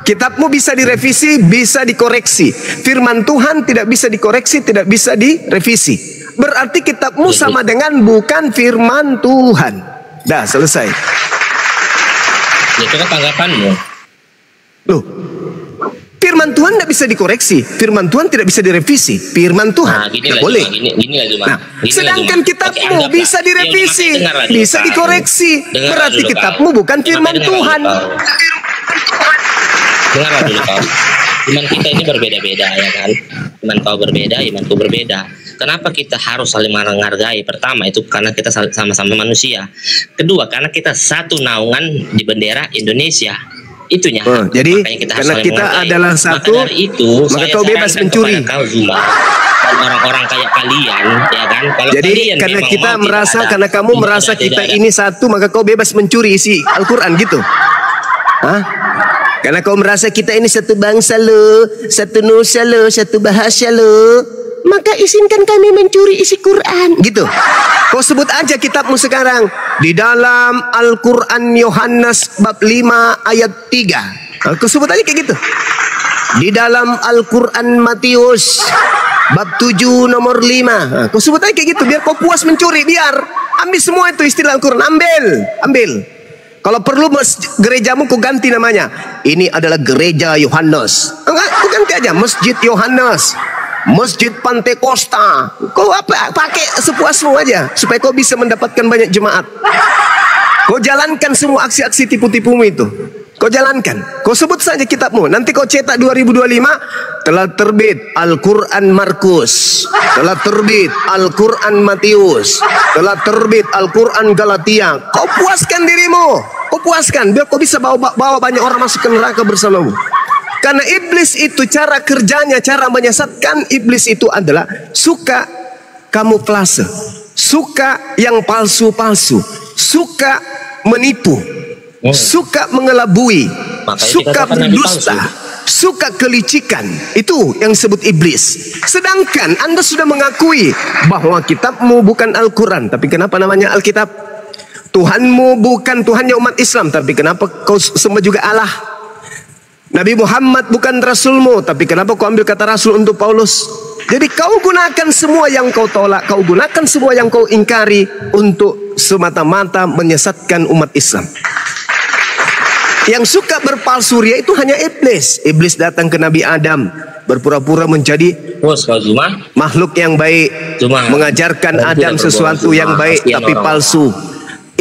Kitabmu bisa direvisi, bisa dikoreksi. Firman Tuhan tidak bisa dikoreksi, tidak bisa direvisi. Berarti kitabmu sama dengan bukan firman Tuhan. Dah, selesai. Itu kan tanggapanmu. Loh, firman Tuhan tidak bisa dikoreksi, firman Tuhan tidak bisa direvisi. Firman Tuhan tidak boleh. Sedangkan kitabmu bisa direvisi, bisa dikoreksi. Berarti kitabmu bukan firman Tuhan. Dengarlah dulu kau. Iman kita ini berbeda-beda, ya kan? Iman kau berbeda, imanku berbeda. kenapa kita harus saling menghargai? Pertama itu karena kita sama-sama manusia. Kedua karena kita satu naungan di bendera Indonesia. Itunya. Jadi karena kita adalah satu, maka dari itu maka kau bebas mencuri. Kau Zuma, orang-orang kayak kalian, ya kan? Kalau jadi karena kita merasa, karena kamu merasa kita ini satu, maka kau bebas mencuri isi Al-Quran gitu. Hah? Karena kau merasa kita ini satu bangsa lo, satu nusa lo, satu bahasa lo, maka izinkan kami mencuri isi Quran gitu. Kau sebut aja kitabmu sekarang di dalam Al-Quran Yohanes bab 5 ayat 3. Kau sebut aja kayak gitu. Di dalam Al-Quran Matius bab 7 nomor 5. Kau sebut aja kayak gitu biar kau puas mencuri. Biar ambil semua itu istilah Al-Quran, ambil. Kalau perlu gerejamu kau ganti namanya. Ini adalah gereja Yohanes. Enggak, kau ganti aja Masjid Yohanes, Masjid Pantekosta. Kau apa pakai sepuasmu aja supaya kau bisa mendapatkan banyak jemaat. Kau jalankan semua aksi-aksi tipu-tipumu itu. Kau jalankan. Kau sebut saja kitabmu. Nanti kau cetak 2025 telah terbit Al-Quran Markus, telah terbit Al-Quran Matius, telah terbit Al-Quran Galatia. Kau puaskan dirimu. Kau puaskan biar kau bisa bawa banyak orang masuk ke neraka bersamamu. Karena iblis itu cara kerjanya, cara menyesatkan iblis itu adalah suka kamuflase, suka yang palsu-palsu, suka menipu, suka mengelabui, suka berdusta, suka kelicikan. Itu yang disebut iblis. Sedangkan Anda sudah mengakui bahwa kitabmu bukan Al-Quran, tapi kenapa namanya Alkitab? Tuhanmu bukan Tuhannya umat Islam, tapi kenapa kau sembah juga Allah? Nabi Muhammad bukan Rasulmu, tapi kenapa kau ambil kata Rasul untuk Paulus? Jadi kau gunakan semua yang kau tolak, kau gunakan semua yang kau ingkari untuk semata-mata menyesatkan umat Islam. Yang suka berpalsu ria itu hanya iblis. Iblis datang ke Nabi Adam, berpura-pura menjadi makhluk yang baik, mengajarkan Adam sesuatu yang baik tapi palsu.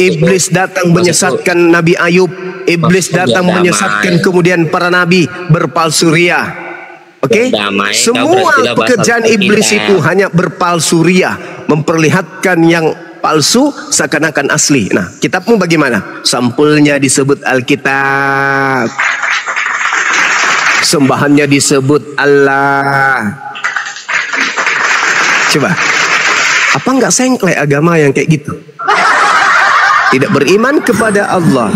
Iblis datang menyesatkan Nabi Ayub. Iblis datang menyesatkan kemudian para nabi, berpalsu ria. Oke? Semua pekerjaan iblis itu hanya berpalsu ria, memperlihatkan yang palsu seakan-akan asli. Nah, kitabmu bagaimana? Sampulnya disebut Alkitab, sembahannya disebut Allah. Coba, apa enggak sengklek agama yang kayak gitu? Tidak beriman kepada Allah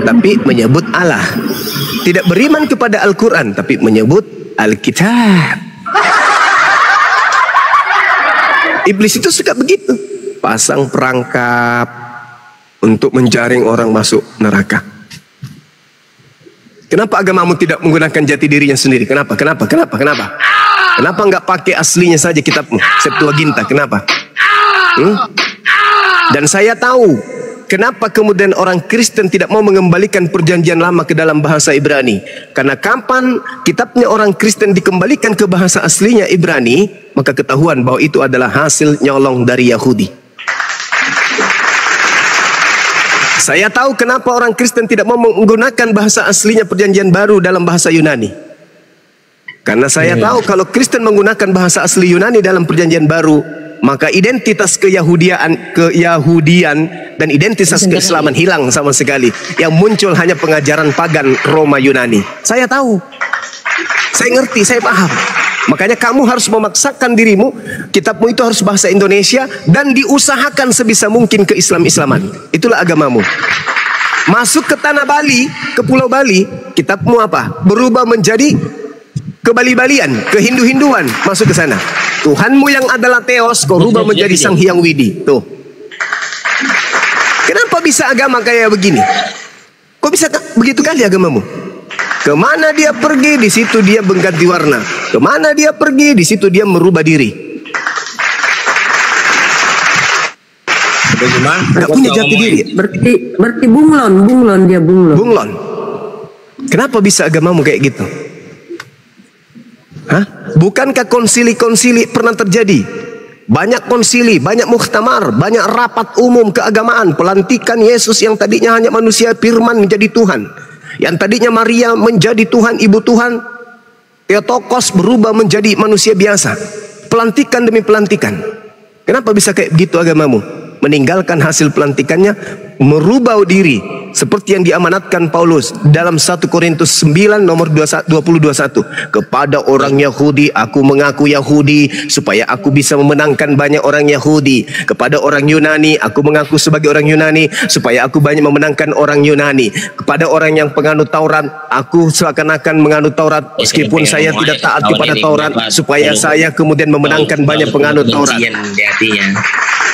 tapi menyebut Allah. Tidak beriman kepada Al-Quran tapi menyebut Alkitab. Iblis itu suka begitu. Pasang perangkap untuk menjaring orang masuk neraka. Kenapa agamamu tidak menggunakan jati dirinya sendiri? Kenapa? Kenapa enggak pakai aslinya saja kitabmu? Septuaginta, kenapa? Dan saya tahu kenapa kemudian orang Kristen tidak mau mengembalikan perjanjian lama ke dalam bahasa Ibrani. Karena kapan kitabnya orang Kristen dikembalikan ke bahasa aslinya Ibrani, maka ketahuan bahwa itu adalah hasil nyolong dari Yahudi. Saya tahu kenapa orang Kristen tidak mau menggunakan bahasa aslinya perjanjian baru dalam bahasa Yunani. Karena saya tahu kalau Kristen menggunakan bahasa asli Yunani dalam perjanjian baru, maka identitas keyahudian dan identitas keislaman hilang sama sekali. Yang muncul hanya pengajaran pagan Roma Yunani. Saya tahu, saya ngerti, saya paham. Makanya kamu harus memaksakan dirimu, kitabmu itu harus bahasa Indonesia dan diusahakan sebisa mungkin ke Islam-Islaman. Itulah agamamu. Masuk ke tanah Bali, ke Pulau Bali, kitabmu apa? Berubah menjadi ke Bali-Balian, ke Hindu-Hinduan, masuk ke sana. Tuhanmu yang adalah Theos, kau rubah menjadi Sang Hyang Widi. Tuh. Kenapa bisa agama kayak begini? Kok bisa begitu kali agamamu? Kemana dia pergi, di situ dia mengganti warna. Kemana dia pergi, di situ dia merubah diri. Gak punya jati diri. Berarti bunglon dia bunglon. Bunglon. Kenapa bisa agamamu kayak gitu? Hah? Bukankah konsili-konsili pernah terjadi? Banyak konsili, banyak muktamar, banyak rapat umum keagamaan, pelantikan Yesus yang tadinya hanya manusia firman menjadi Tuhan, yang tadinya Maria menjadi Tuhan, ibu Tuhan, Theotokos berubah menjadi manusia biasa. Pelantikan demi pelantikan. Kenapa bisa kayak begitu agamamu? Meninggalkan hasil pelantikannya, merubah diri seperti yang diamanatkan Paulus dalam 1 Korintus 9 nomor 20:21. Kepada orang Yahudi aku mengaku Yahudi supaya aku bisa memenangkan banyak orang Yahudi. Kepada orang Yunani aku mengaku sebagai orang Yunani supaya aku banyak memenangkan orang Yunani. Kepada orang yang penganut Taurat aku seakan-akan menganut Taurat meskipun saya tidak taat kepada Taurat supaya saya kemudian memenangkan banyak penganut Taurat.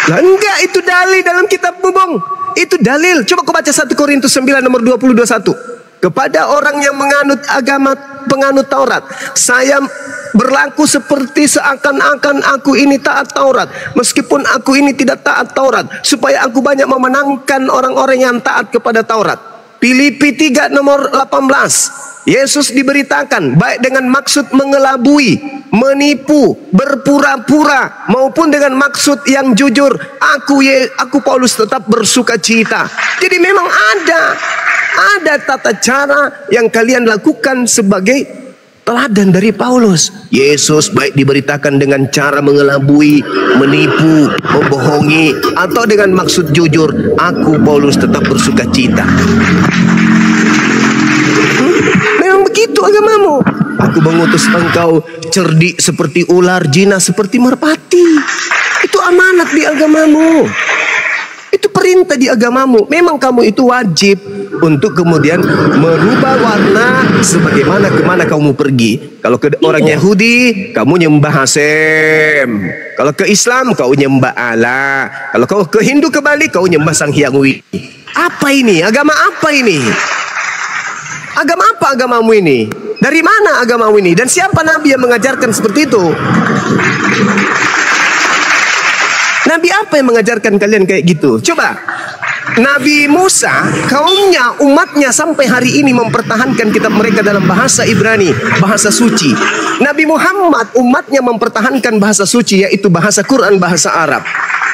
Lah enggak, itu dalil dalam kitab bubong. Itu dalil. Coba kau baca 1 Korintus 9 nomor 20-21. Kepada orang yang menganut agama penganut Taurat, saya berlaku seperti seakan-akan aku ini taat Taurat, meskipun aku ini tidak taat Taurat, supaya aku banyak memenangkan orang-orang yang taat kepada Taurat. Filipi 3 nomor 18. Yesus diberitakan baik dengan maksud mengelabui, menipu, berpura-pura maupun dengan maksud yang jujur. Aku Paulus tetap bersuka cita. Jadi memang ada tata cara yang kalian lakukan sebagai teladan dari Paulus. Yesus baik diberitakan dengan cara mengelabui, menipu, membohongi, atau dengan maksud jujur. Aku Paulus tetap bersuka cita. Memang begitu agamamu. Aku mengutus engkau cerdik seperti ular, jinak seperti merpati. Itu amanat di agamamu. Itu perintah di agamamu. Memang kamu itu wajib untuk kemudian merubah warna sebagaimana kemana kamu pergi. Kalau ke orang Yahudi, kamu nyembah Hasem. Kalau ke Islam, kau nyembah Allah. Kalau kau ke Hindu kembali, kau nyembah Sang Hyang Widi. Apa ini? Agama apa ini? Agama apa agamamu ini? Dari mana agamamu ini? Dan siapa Nabi yang mengajarkan seperti itu? Nabi apa yang mengajarkan kalian kayak gitu? Coba. Nabi Musa, kaumnya, umatnya sampai hari ini mempertahankan kitab mereka dalam bahasa Ibrani, bahasa suci. Nabi Muhammad, umatnya mempertahankan bahasa suci, yaitu bahasa Quran, bahasa Arab.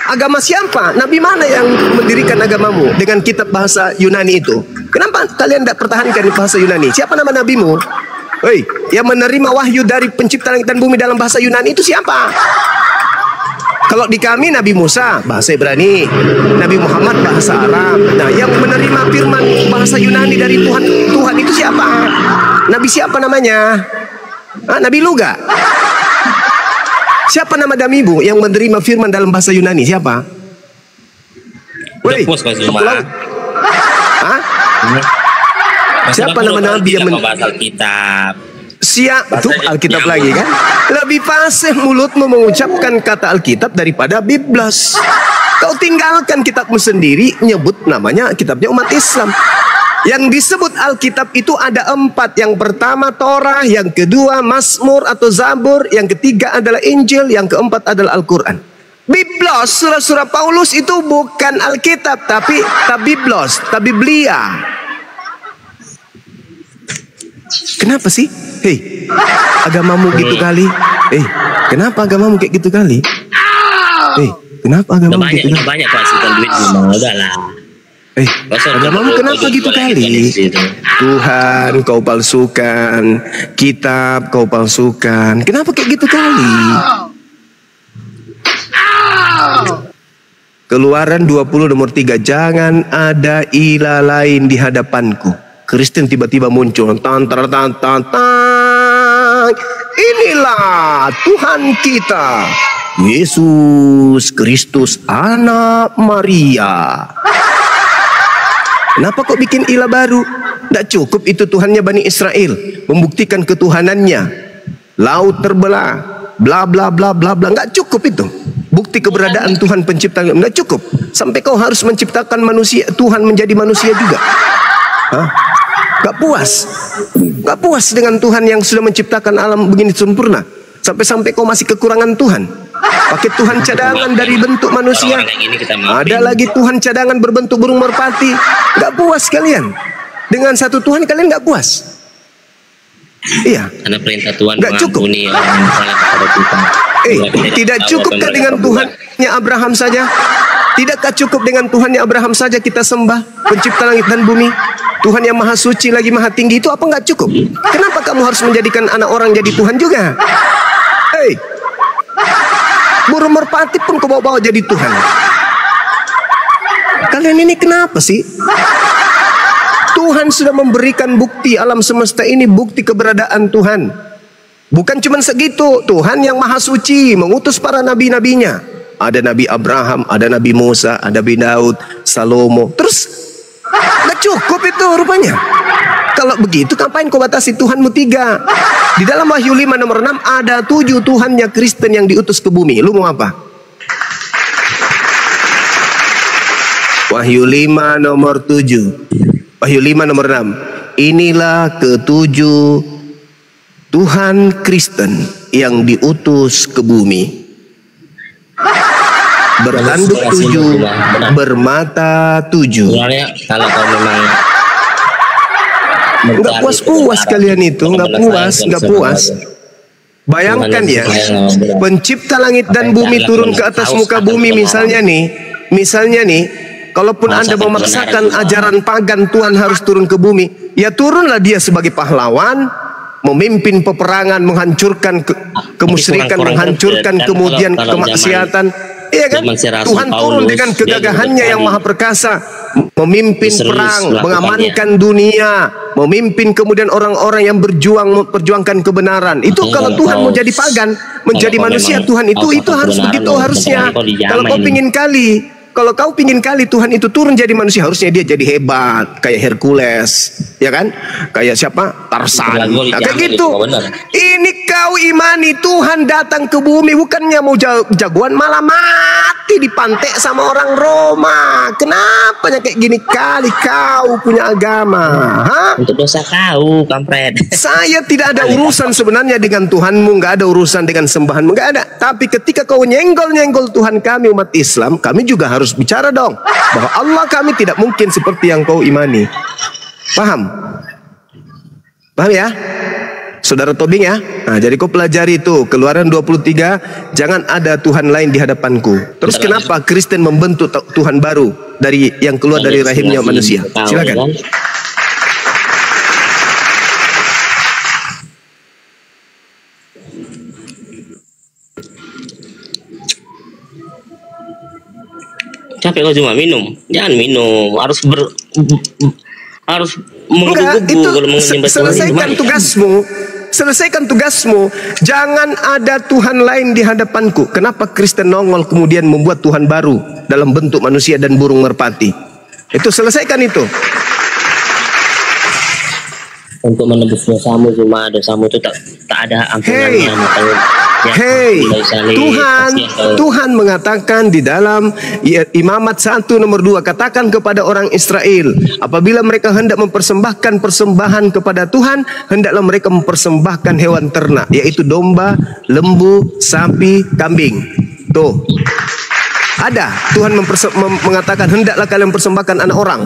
Agama siapa? Nabi mana yang mendirikan agamamu dengan kitab bahasa Yunani itu? Kenapa kalian tidak pertahankan bahasa Yunani? Siapa nama nabimu? Hei, yang menerima wahyu dari pencipta langit dan bumi dalam bahasa Yunani itu siapa? Kalau di kami Nabi Musa bahasa Ibrani, Nabi Muhammad bahasa Arab. Nah, yang menerima firman bahasa Yunani dari Tuhan itu siapa? Nabi siapa namanya? Nabi Luga. Siapa nama nabimu yang menerima firman dalam bahasa Yunani? Siapa? Woi, siapa nama nabi yang bahasa Alkitab? Siap, itu Alkitab lagi kan? Lebih fasih mulutmu mengucapkan kata Alkitab daripada Biblos. Kau tinggalkan kitabmu sendiri, nyebut namanya kitabnya umat Islam. Yang disebut Alkitab itu ada 4. Yang pertama Torah, yang kedua Mazmur atau Zabur, yang ketiga adalah Injil, yang keempat adalah Al-Quran. Biblos, surah-surah Paulus itu bukan Alkitab, tapi Tabiblos, Tabiblia. Kenapa sih? Hei, agamamu gitu kali. Hei, kenapa agamamu kayak gitu kali? Hei, kenapa agamamu gitu kali? Banyak kasihkan duit memang udahlah. Agamamu kenapa gitu kali? Tuhan kau palsukan, kitab kau palsukan. Kenapa kayak gitu kali? Keluaran 20 nomor 3. Jangan ada ilah lain di hadapanku. Kristen tiba-tiba muncul. Inilah Tuhan kita, Yesus Kristus anak Maria. Kenapa kok bikin ilah baru? Tidak cukup itu Tuhannya Bani Israel, membuktikan ketuhanannya. Laut terbelah, bla bla bla bla bla. Nggak cukup itu. Bukti keberadaan Tuhan pencipta. Nggak cukup. Sampai kau harus menciptakan manusia, Tuhan menjadi manusia juga. Hah? Gak puas dengan Tuhan yang sudah menciptakan alam begini sempurna. Sampai-sampai kau masih kekurangan Tuhan. Pakai Tuhan cadangan dari bentuk manusia. Ada lagi Tuhan cadangan berbentuk burung merpati. Gak puas kalian. Dengan satu Tuhan kalian gak puas. Iya. Karena perintah Tuhan gak cukup. Tidak cukupkah dengan Tuhannya Abraham saja? Tidakkah cukup dengan Tuhannya Abraham saja kita sembah, pencipta langit dan bumi? Tuhan yang maha suci lagi maha tinggi itu apa nggak cukup? Kenapa kamu harus menjadikan anak orang jadi Tuhan juga? Hei, Burung merpati pun kau bawa-bawa jadi Tuhan. Kalian ini kenapa sih? Tuhan sudah memberikan bukti, alam semesta ini bukti keberadaan Tuhan. Bukan cuma segitu, Tuhan yang maha suci mengutus para nabi-nabinya. Ada Nabi Abraham, ada Nabi Musa, ada Nabi Daud, Salomo. Terus nggak cukup itu rupanya. Kalau begitu ngapain kau batasi Tuhanmu 3? Di dalam Wahyu 5 nomor 6 ada 7 Tuhannya Kristen yang diutus ke bumi. Lu mau apa? Wahyu 5 nomor 7. Wahyu 5 nomor 6. Inilah ke-7 Tuhan Kristen yang diutus ke bumi. Bertanduk 7, bermata 7. Sebenarnya kalau kau memang Nggak puas-puas kalian itu, nggak puas. Bayangkan ya, pencipta langit dan bumi turun ke atas muka bumi misalnya nih, kalaupun Anda memaksakan ajaran pagan Tuhan harus turun ke bumi, ya turunlah dia sebagai pahlawan, memimpin peperangan, menghancurkan kemusyrikan, menghancurkan kemudian kemaksiatan. Iya kan? Tuhan turun dengan kegagahannya yang maha perkasa, memimpin perang, mengamankan dunia, memimpin kemudian orang-orang yang memperjuangkan kebenaran. Itu kalau Tuhan mau jadi pagan, menjadi manusia Tuhan itu harus begitu harusnya. Kalau kau pingin kali Tuhan itu turun jadi manusia, harusnya dia jadi hebat, kayak Hercules, ya kan? Kayak siapa? Tarsan. Nah, kayak gitu. Ini kau imani Tuhan datang ke bumi, bukannya mau jagoan, malah mati dipantek sama orang Roma. Kenapa kayak gini kali kau punya agama? Hah? Untuk dosa kau, kampret. Saya tidak ada urusan sebenarnya dengan Tuhanmu, nggak ada urusan dengan sembahanmu, nggak ada. Tapi ketika kau nyenggol-nyenggol Tuhan kami umat Islam, kami juga harus bicara dong bahwa Allah kami tidak mungkin seperti yang kau imani. Paham? Paham ya? Saudara Tobing ya? Nah, jadi kau pelajari itu Keluaran 23, jangan ada Tuhan lain di hadapanku. Terus kenapa Kristen membentuk Tuhan baru dari yang keluar dari rahimnya manusia? Silakan. Capek kau cuma minum, jangan minum, harus menggebu-gebu kalau menyembah Tuhan. Selesaikan tugasmu. Jangan ada Tuhan lain di hadapanku. Kenapa Kristen nongol kemudian membuat Tuhan baru dalam bentuk manusia dan burung merpati? Itu selesaikan itu. Untuk menebus dosamu, cuma dosamu itu tak ada ampunannya. Tuhan mengatakan di dalam Imamat 1 nomor 2, katakan kepada orang Israel, apabila mereka hendak mempersembahkan persembahan kepada Tuhan, hendaklah mereka mempersembahkan hewan ternak, yaitu domba, lembu, sapi, kambing. Tuh, ada Tuhan mengatakan hendaklah kalian mempersembahkan anak orang.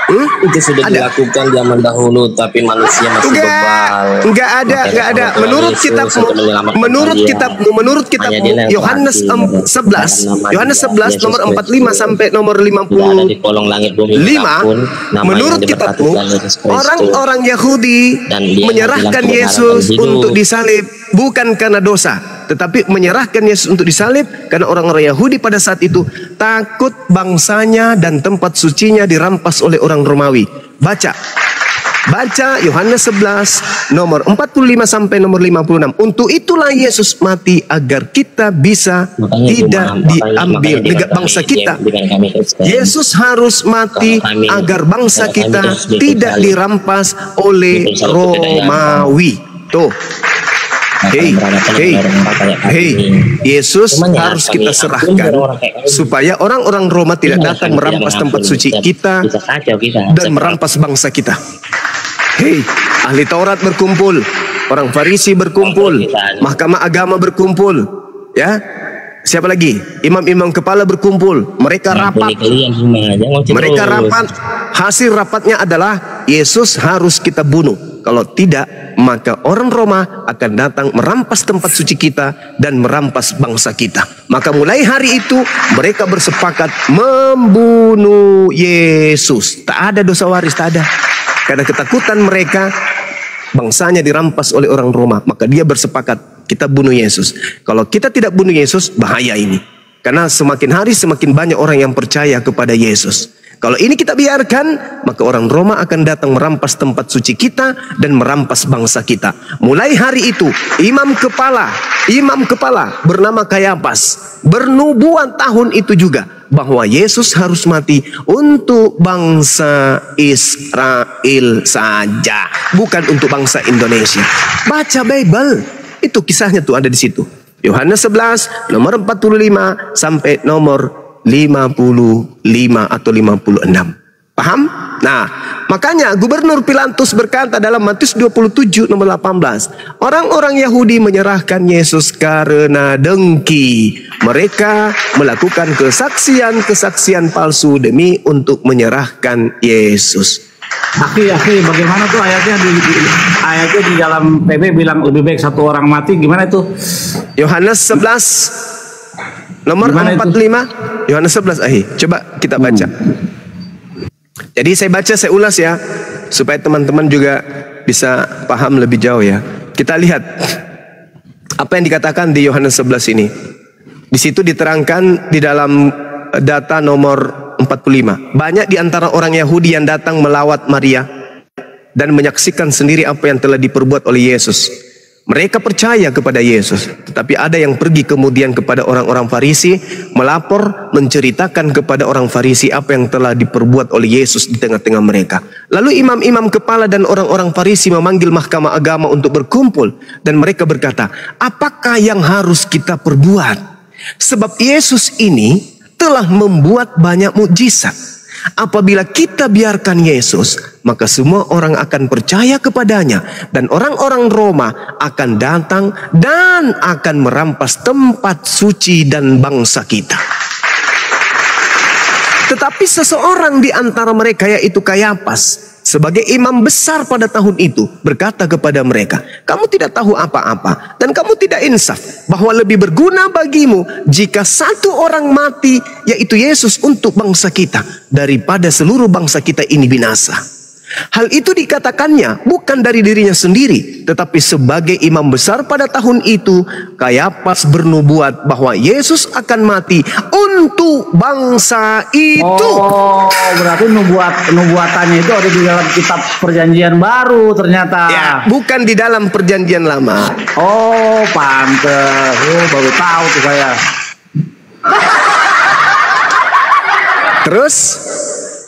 Itu sudah dilakukan zaman dahulu, tapi manusia masih bebal. Enggak ada. Menurut kitabmu Yohanes 11 nomor 45 sampai nomor 55. Menurut kitabmu orang-orang Yahudi menyerahkan Yesus untuk disalib bukan karena dosa, tetapi menyerahkan Yesus untuk disalib karena orang-orang Yahudi pada saat itu takut bangsanya dan tempat sucinya dirampas oleh orang Romawi. Baca Yohanes 11 nomor 45 sampai nomor 56. Untuk itulah Yesus mati agar kita bisa tidak diambil bangsa kita. Yesus harus mati agar bangsa kita tidak dirampas oleh Romawi. Tuh. Yesus harus kita serahkan supaya orang-orang Roma tidak datang merampas tempat suci kita dan merampas bangsa kita. Ahli Taurat berkumpul, orang Farisi berkumpul, mahkamah agama berkumpul, ya. Siapa lagi? Imam-imam kepala berkumpul. Mereka rapat. Hasil rapatnya adalah Yesus harus kita bunuh. Kalau tidak, maka orang Roma akan datang merampas tempat suci kita dan merampas bangsa kita. Maka mulai hari itu mereka bersepakat membunuh Yesus. Tak ada dosa waris, tak ada. Karena ketakutan mereka bangsanya dirampas oleh orang Roma, maka dia bersepakat kita bunuh Yesus. Kalau kita tidak bunuh Yesus, bahaya ini. Karena semakin hari semakin banyak orang yang percaya kepada Yesus. Kalau ini kita biarkan, maka orang Roma akan datang merampas tempat suci kita dan merampas bangsa kita. Mulai hari itu, imam kepala bernama Kayafas bernubuat tahun itu juga bahwa Yesus harus mati untuk bangsa Israel saja, bukan untuk bangsa Indonesia. Baca Bible, itu kisahnya tuh ada di situ. Yohanes 11 nomor 45 sampai nomor 55 atau 56. Paham? Nah, makanya Gubernur Pilatus berkata dalam Matius 27 nomor 18, orang-orang Yahudi menyerahkan Yesus karena dengki. Mereka melakukan kesaksian palsu demi untuk menyerahkan Yesus. Aki, bagaimana tuh ayatnya di dalam PB bilang lebih baik satu orang mati, gimana itu? Yohanes 11 nomor 45. Yohanes 11 coba kita baca. Jadi saya baca, saya ulas ya, supaya teman-teman juga bisa paham lebih jauh ya. Kita lihat apa yang dikatakan di Yohanes 11 ini. Di situ diterangkan di dalam data nomor 45. Banyak di antara orang Yahudi yang datang melawat Maria dan menyaksikan sendiri apa yang telah diperbuat oleh Yesus. Mereka percaya kepada Yesus, tetapi ada yang pergi kemudian kepada orang-orang Farisi, melapor, menceritakan kepada orang Farisi apa yang telah diperbuat oleh Yesus di tengah-tengah mereka. Lalu imam-imam kepala dan orang-orang Farisi memanggil mahkamah agama untuk berkumpul, dan mereka berkata, apakah yang harus kita perbuat? Sebab Yesus ini telah membuat banyak mukjizat. Apabila kita biarkan Yesus, maka semua orang akan percaya kepadanya, dan orang-orang Roma akan datang dan akan merampas tempat suci dan bangsa kita. Tetapi seseorang di antara mereka, yaitu Kayafas, sebagai imam besar pada tahun itu, berkata kepada mereka, kamu tidak tahu apa-apa dan kamu tidak insaf bahwa lebih berguna bagimu jika satu orang mati, yaitu Yesus, untuk bangsa kita daripada seluruh bangsa kita ini binasa. Hal itu dikatakannya bukan dari dirinya sendiri, tetapi sebagai imam besar pada tahun itu, Kayafas bernubuat bahwa Yesus akan mati untuk bangsa itu. Oh, berarti nubuatannya itu ada di dalam kitab Perjanjian Baru ternyata. Ya, bukan di dalam Perjanjian Lama. Oh, pantes. Oh, baru tahu tuh saya. Terus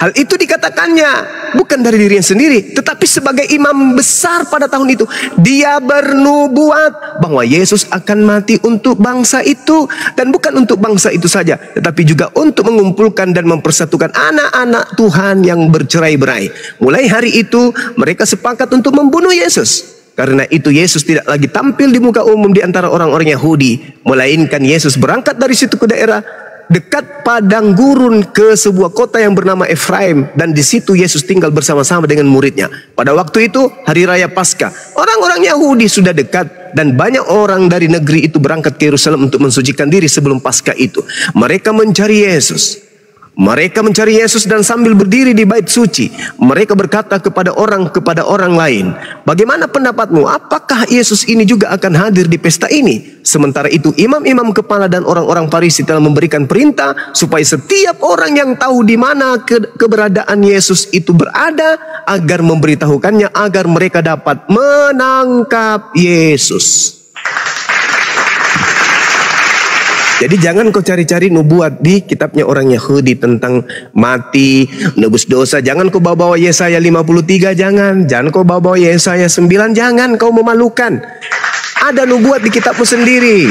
hal itu dikatakannya bukan dari dirinya sendiri, tetapi sebagai imam besar pada tahun itu, dia bernubuat bahwa Yesus akan mati untuk bangsa itu, dan bukan untuk bangsa itu saja, tetapi juga untuk mengumpulkan dan mempersatukan anak-anak Tuhan yang bercerai-berai. Mulai hari itu mereka sepakat untuk membunuh Yesus. Karena itu Yesus tidak lagi tampil di muka umum di antara orang-orang Yahudi, melainkan Yesus berangkat dari situ ke daerah dekat padang gurun ke sebuah kota yang bernama Efraim, dan di situ Yesus tinggal bersama-sama dengan muridnya. Pada waktu itu hari raya Paskah, orang-orang Yahudi sudah dekat dan banyak orang dari negeri itu berangkat ke Yerusalem untuk mensucikan diri sebelum Paskah itu. Mereka mencari Yesus. Dan sambil berdiri di bait suci, mereka berkata kepada orang lain, bagaimana pendapatmu? Apakah Yesus ini juga akan hadir di pesta ini? Sementara itu imam-imam kepala dan orang-orang Farisi telah memberikan perintah supaya setiap orang yang tahu di mana keberadaan Yesus itu berada, agar memberitahukannya, agar mereka dapat menangkap Yesus. Jadi jangan kau cari-cari nubuat di kitabnya orang Yahudi tentang mati, menebus dosa. Jangan kau bawa Yesaya 53, jangan kau bawa Yesaya 9, jangan, kau memalukan. Ada nubuat di kitabmu sendiri.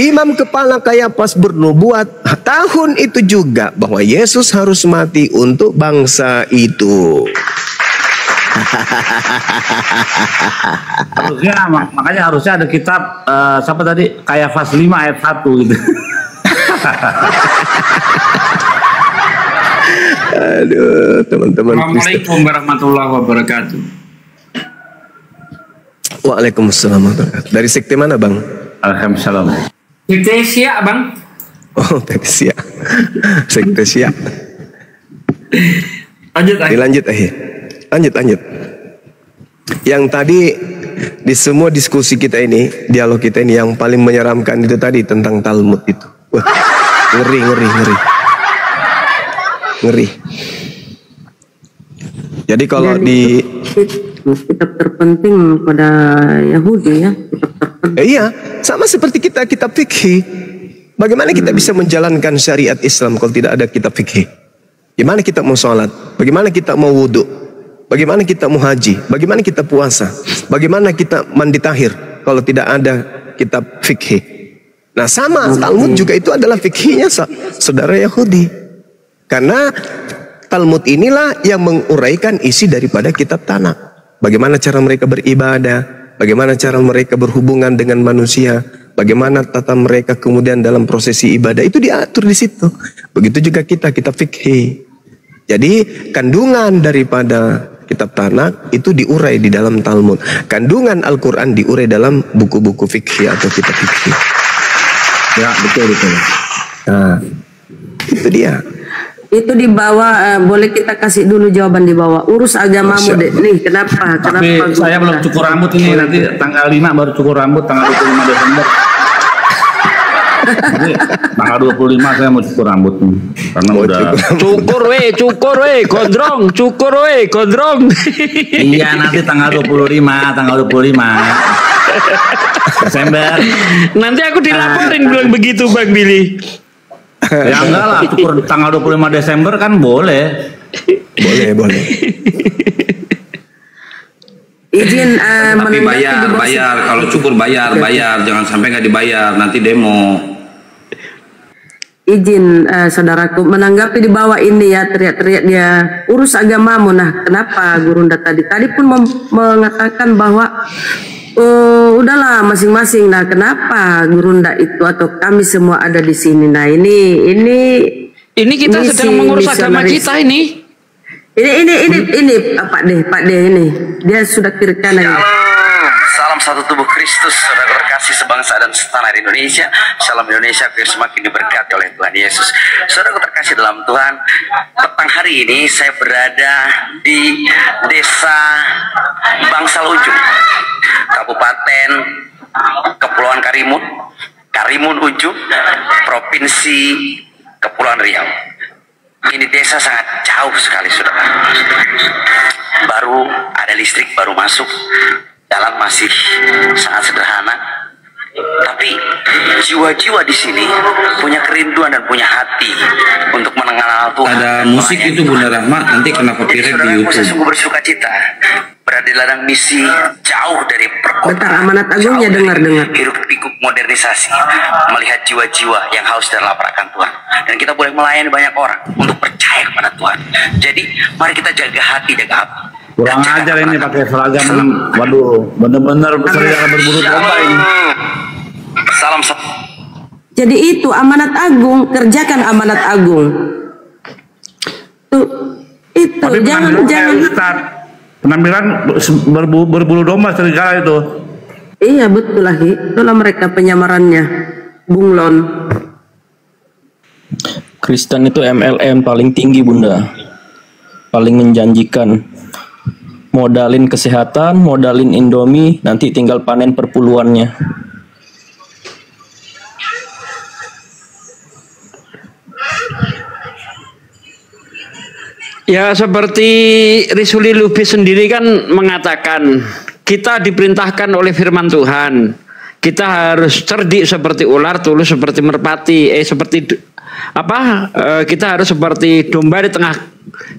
Imam kepala Kayafas bernubuat tahun itu juga bahwa Yesus harus mati untuk bangsa itu. Makanya harusnya ada kitab siapa tadi, Kayafas 5 ayat 1 gitu. Aduh, teman-teman. Assalamualaikum warahmatullahi wabarakatuh. Waalaikumsalam warahmatullahi wabarakatuh. Dari sekte mana, Bang? Alhamdulillah. Sekte Syiah, Bang. Oh, sekte Syiah. Sekte Syiah. Lanjut. Lanjut. Yang tadi di semua diskusi kita ini, dialog kita ini, yang paling menyeramkan itu tadi tentang Talmud itu. Wah, ngeri. Jadi kalau di kitab terpenting pada Yahudi ya, kitab terpenting. Iya, sama seperti kita kitab fikih. Bagaimana kita bisa menjalankan syariat Islam kalau tidak ada kitab fikih? Bagaimana kita mau sholat? Bagaimana kita mau wudhu? Bagaimana kita mau haji? Bagaimana kita puasa? Bagaimana kita mandi tahir kalau tidak ada kitab fikih? Nah sama, Talmud juga itu adalah fikihnya saudara Yahudi. Karena Talmud inilah yang menguraikan isi daripada kitab Tanakh. Bagaimana cara mereka beribadah, bagaimana cara mereka berhubungan dengan manusia, bagaimana tata mereka kemudian dalam prosesi ibadah, itu diatur di situ. Begitu juga kitab fikih. Jadi kandungan daripada kitab Tanakh itu diurai di dalam Talmud. Kandungan Al-Quran diurai dalam buku-buku fikih atau kitab fikih. Ya, betul. Nah, itu dia. Itu di bawah, boleh kita kasih dulu jawaban di bawah. Urus agamamu deh. Nih kenapa? Tapi saya belum cukur rambut ini, nanti tanggal 5 baru cukur rambut, tanggal 25 Desember. Jadi tanggal 25 saya mau cukur rambut nih. Karena udah cukur gondrong. Iya, nanti tanggal 25 Desember. Nanti aku dilaporin bilang begitu Bang Billy. Ya enggak lah, cukur tanggal 25 Desember kan boleh. Boleh. Izin tapi bayar. Kalau cukur bayar. Jangan sampai nggak dibayar, nanti demo. Izin saudaraku menanggapi di bawah ini ya, teriak-teriak dia urus agamamu. Nah kenapa Gurunda tadi pun mengatakan bahwa udahlah masing-masing. Nah kenapa Gurunda itu atau kami semua ada di sini? Nah ini kita sedang mengurus agama kita ini. Ini Pak D ini dia sudah kiri kanan. Salam satu tubuh Kristus, saudara terkasih sebangsa dan setanah Indonesia. Salam Indonesia biar semakin diberkati oleh Tuhan Yesus. Saudara terkasih dalam Tuhan, petang hari ini saya berada di Desa Bangsal Ujung, Kabupaten Kepulauan Karimun Ujung, Provinsi Kepulauan Riau. Ini desa sangat jauh sekali, saudara. Baru ada listrik, baru masuk. Jalan masih sangat sederhana, tapi jiwa-jiwa di sini punya kerinduan dan punya hati untuk mengenal Tuhan. Ada musik itu Bunda Rahma, nanti kena copyright di YouTube. Saya sungguh bersuka cita berada di ladang misi jauh dari perkotaan. Bentar, amanat agungnya dengar. Hiruk pikuk modernisasi, melihat jiwa-jiwa yang haus dan lapar akan Tuhan. Dan kita boleh melayani banyak orang untuk percaya kepada Tuhan. Jadi mari kita jaga hati, jaga hati. Kurang ajar ini pakai seragam. Waduh, bener-bener seragam berburu domba ini. Salam. Jadi itu amanat agung, kerjakan amanat agung. Itu tapi jangan penampilan berburu domba serigala itu. Iya betul lagi. Itulah mereka penyamarannya. Bunglon. Kristen itu MLM paling tinggi Bunda. Paling menjanjikan. Modalin kesehatan, modalin Indomie, nanti tinggal panen perpuluhannya. Ya seperti Risuli Lubis sendiri kan mengatakan kita diperintahkan oleh firman Tuhan. Kita harus cerdik seperti ular, tulus seperti merpati. Kita harus seperti domba di tengah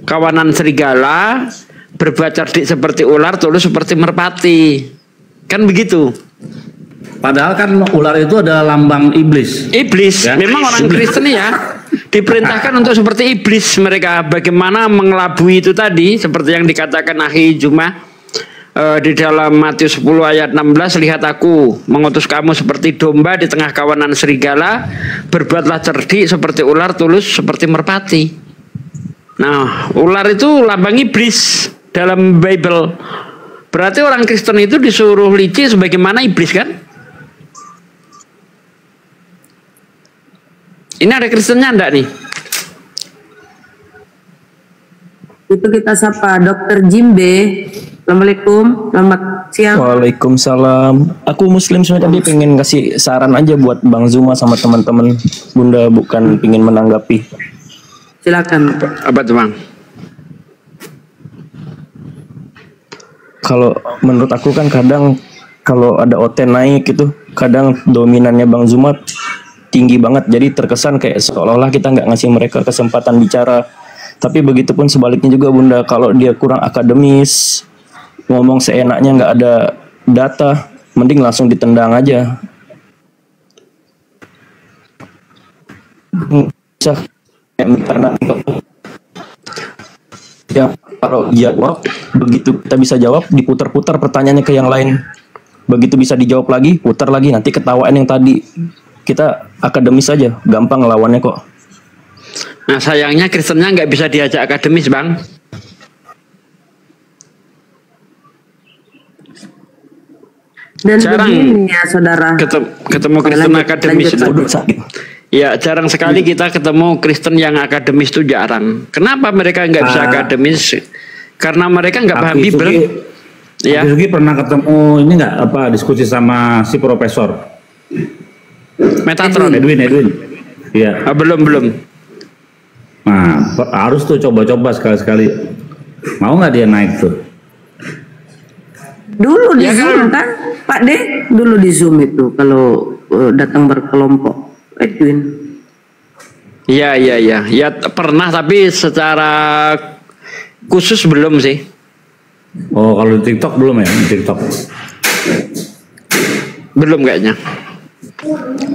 kawanan serigala. Berbuat cerdik seperti ular, tulus seperti merpati. Kan begitu. Padahal kan ular itu adalah lambang iblis. Ya? Memang orang Kristen ya diperintahkan untuk seperti iblis. Mereka bagaimana mengelabui itu tadi, seperti yang dikatakan Akhi Jumah di dalam Matius 10 ayat 16, lihat aku mengutus kamu seperti domba di tengah kawanan serigala, berbuatlah cerdik seperti ular, tulus seperti merpati. Nah, ular itu lambang iblis dalam Bible. Berarti orang Kristen itu disuruh licik sebagaimana iblis kan? Ini ada Kristennya enggak nih? Itu kita sapa Dr. Jimbe. Assalamualaikum, selamat siang. Waalaikumsalam. Aku Muslim sebenarnya tadi pengen kasih saran aja buat Bang Zuma sama teman-teman Bunda, bukan pengen menanggapi. Silakan. Apa tuh Bang? Kalau menurut aku kan kadang kalau ada OT naik itu kadang dominannya Bang Zuma tinggi banget, jadi terkesan kayak seolah-olah kita nggak ngasih mereka kesempatan bicara. Tapi begitupun sebaliknya juga Bunda, kalau dia kurang akademis, ngomong seenaknya, nggak ada data, mending langsung ditendang aja. Bisa karena ya kalau jawab, begitu kita bisa jawab, diputar-putar pertanyaannya ke yang lain. Begitu bisa dijawab lagi, putar lagi, nanti ketawaan yang tadi. Kita akademis aja, gampang ngelawannya kok. Nah sayangnya Kristennya nggak bisa diajak akademis Bang. Dan jarang begini ya saudara, ketemu Kristen akademis itu. Ya jarang sekali kita ketemu Kristen yang akademis itu jarang. Kenapa mereka nggak bisa akademis? Karena mereka nggak paham Bible. Ya. Sugi pernah ketemu ini nggak apa diskusi sama si profesor Metatron. Edwin. Iya. Belum. Nah, harus tuh coba-coba sekali-sekali. Mau nggak dia naik tuh? Dulu di Zoom kan, Pak D, dulu di Zoom itu kalau datang berkelompok, Edwin. Iya, ya pernah tapi secara khusus belum sih. Oh, kalau di TikTok belum ya? Di TikTok belum kayaknya.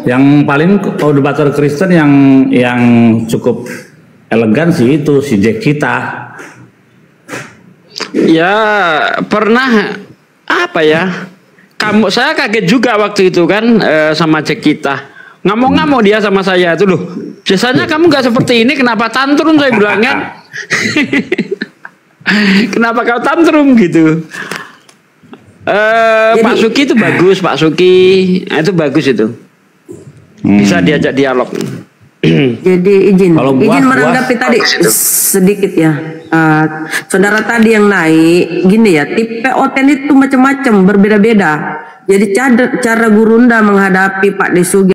Yang paling debater Kristen yang cukup elegan sih itu si Jack Kita. Ya pernah apa ya? Saya kaget juga waktu itu kan sama Jack Kita. Ngamuk-ngamuk dia sama saya itu loh. Biasanya kamu nggak seperti ini, kenapa tantrum saya bilang kan? Kenapa kau tantrum gitu? Pak Suki itu bagus, Pak Suki itu bagus itu. Bisa diajak dialog. Jadi izin menanggapi tadi sedikit ya, saudara tadi yang naik gini ya, tipe OTN itu macam-macam, berbeda-beda. Jadi cara Gurunda menghadapi Pak Desugi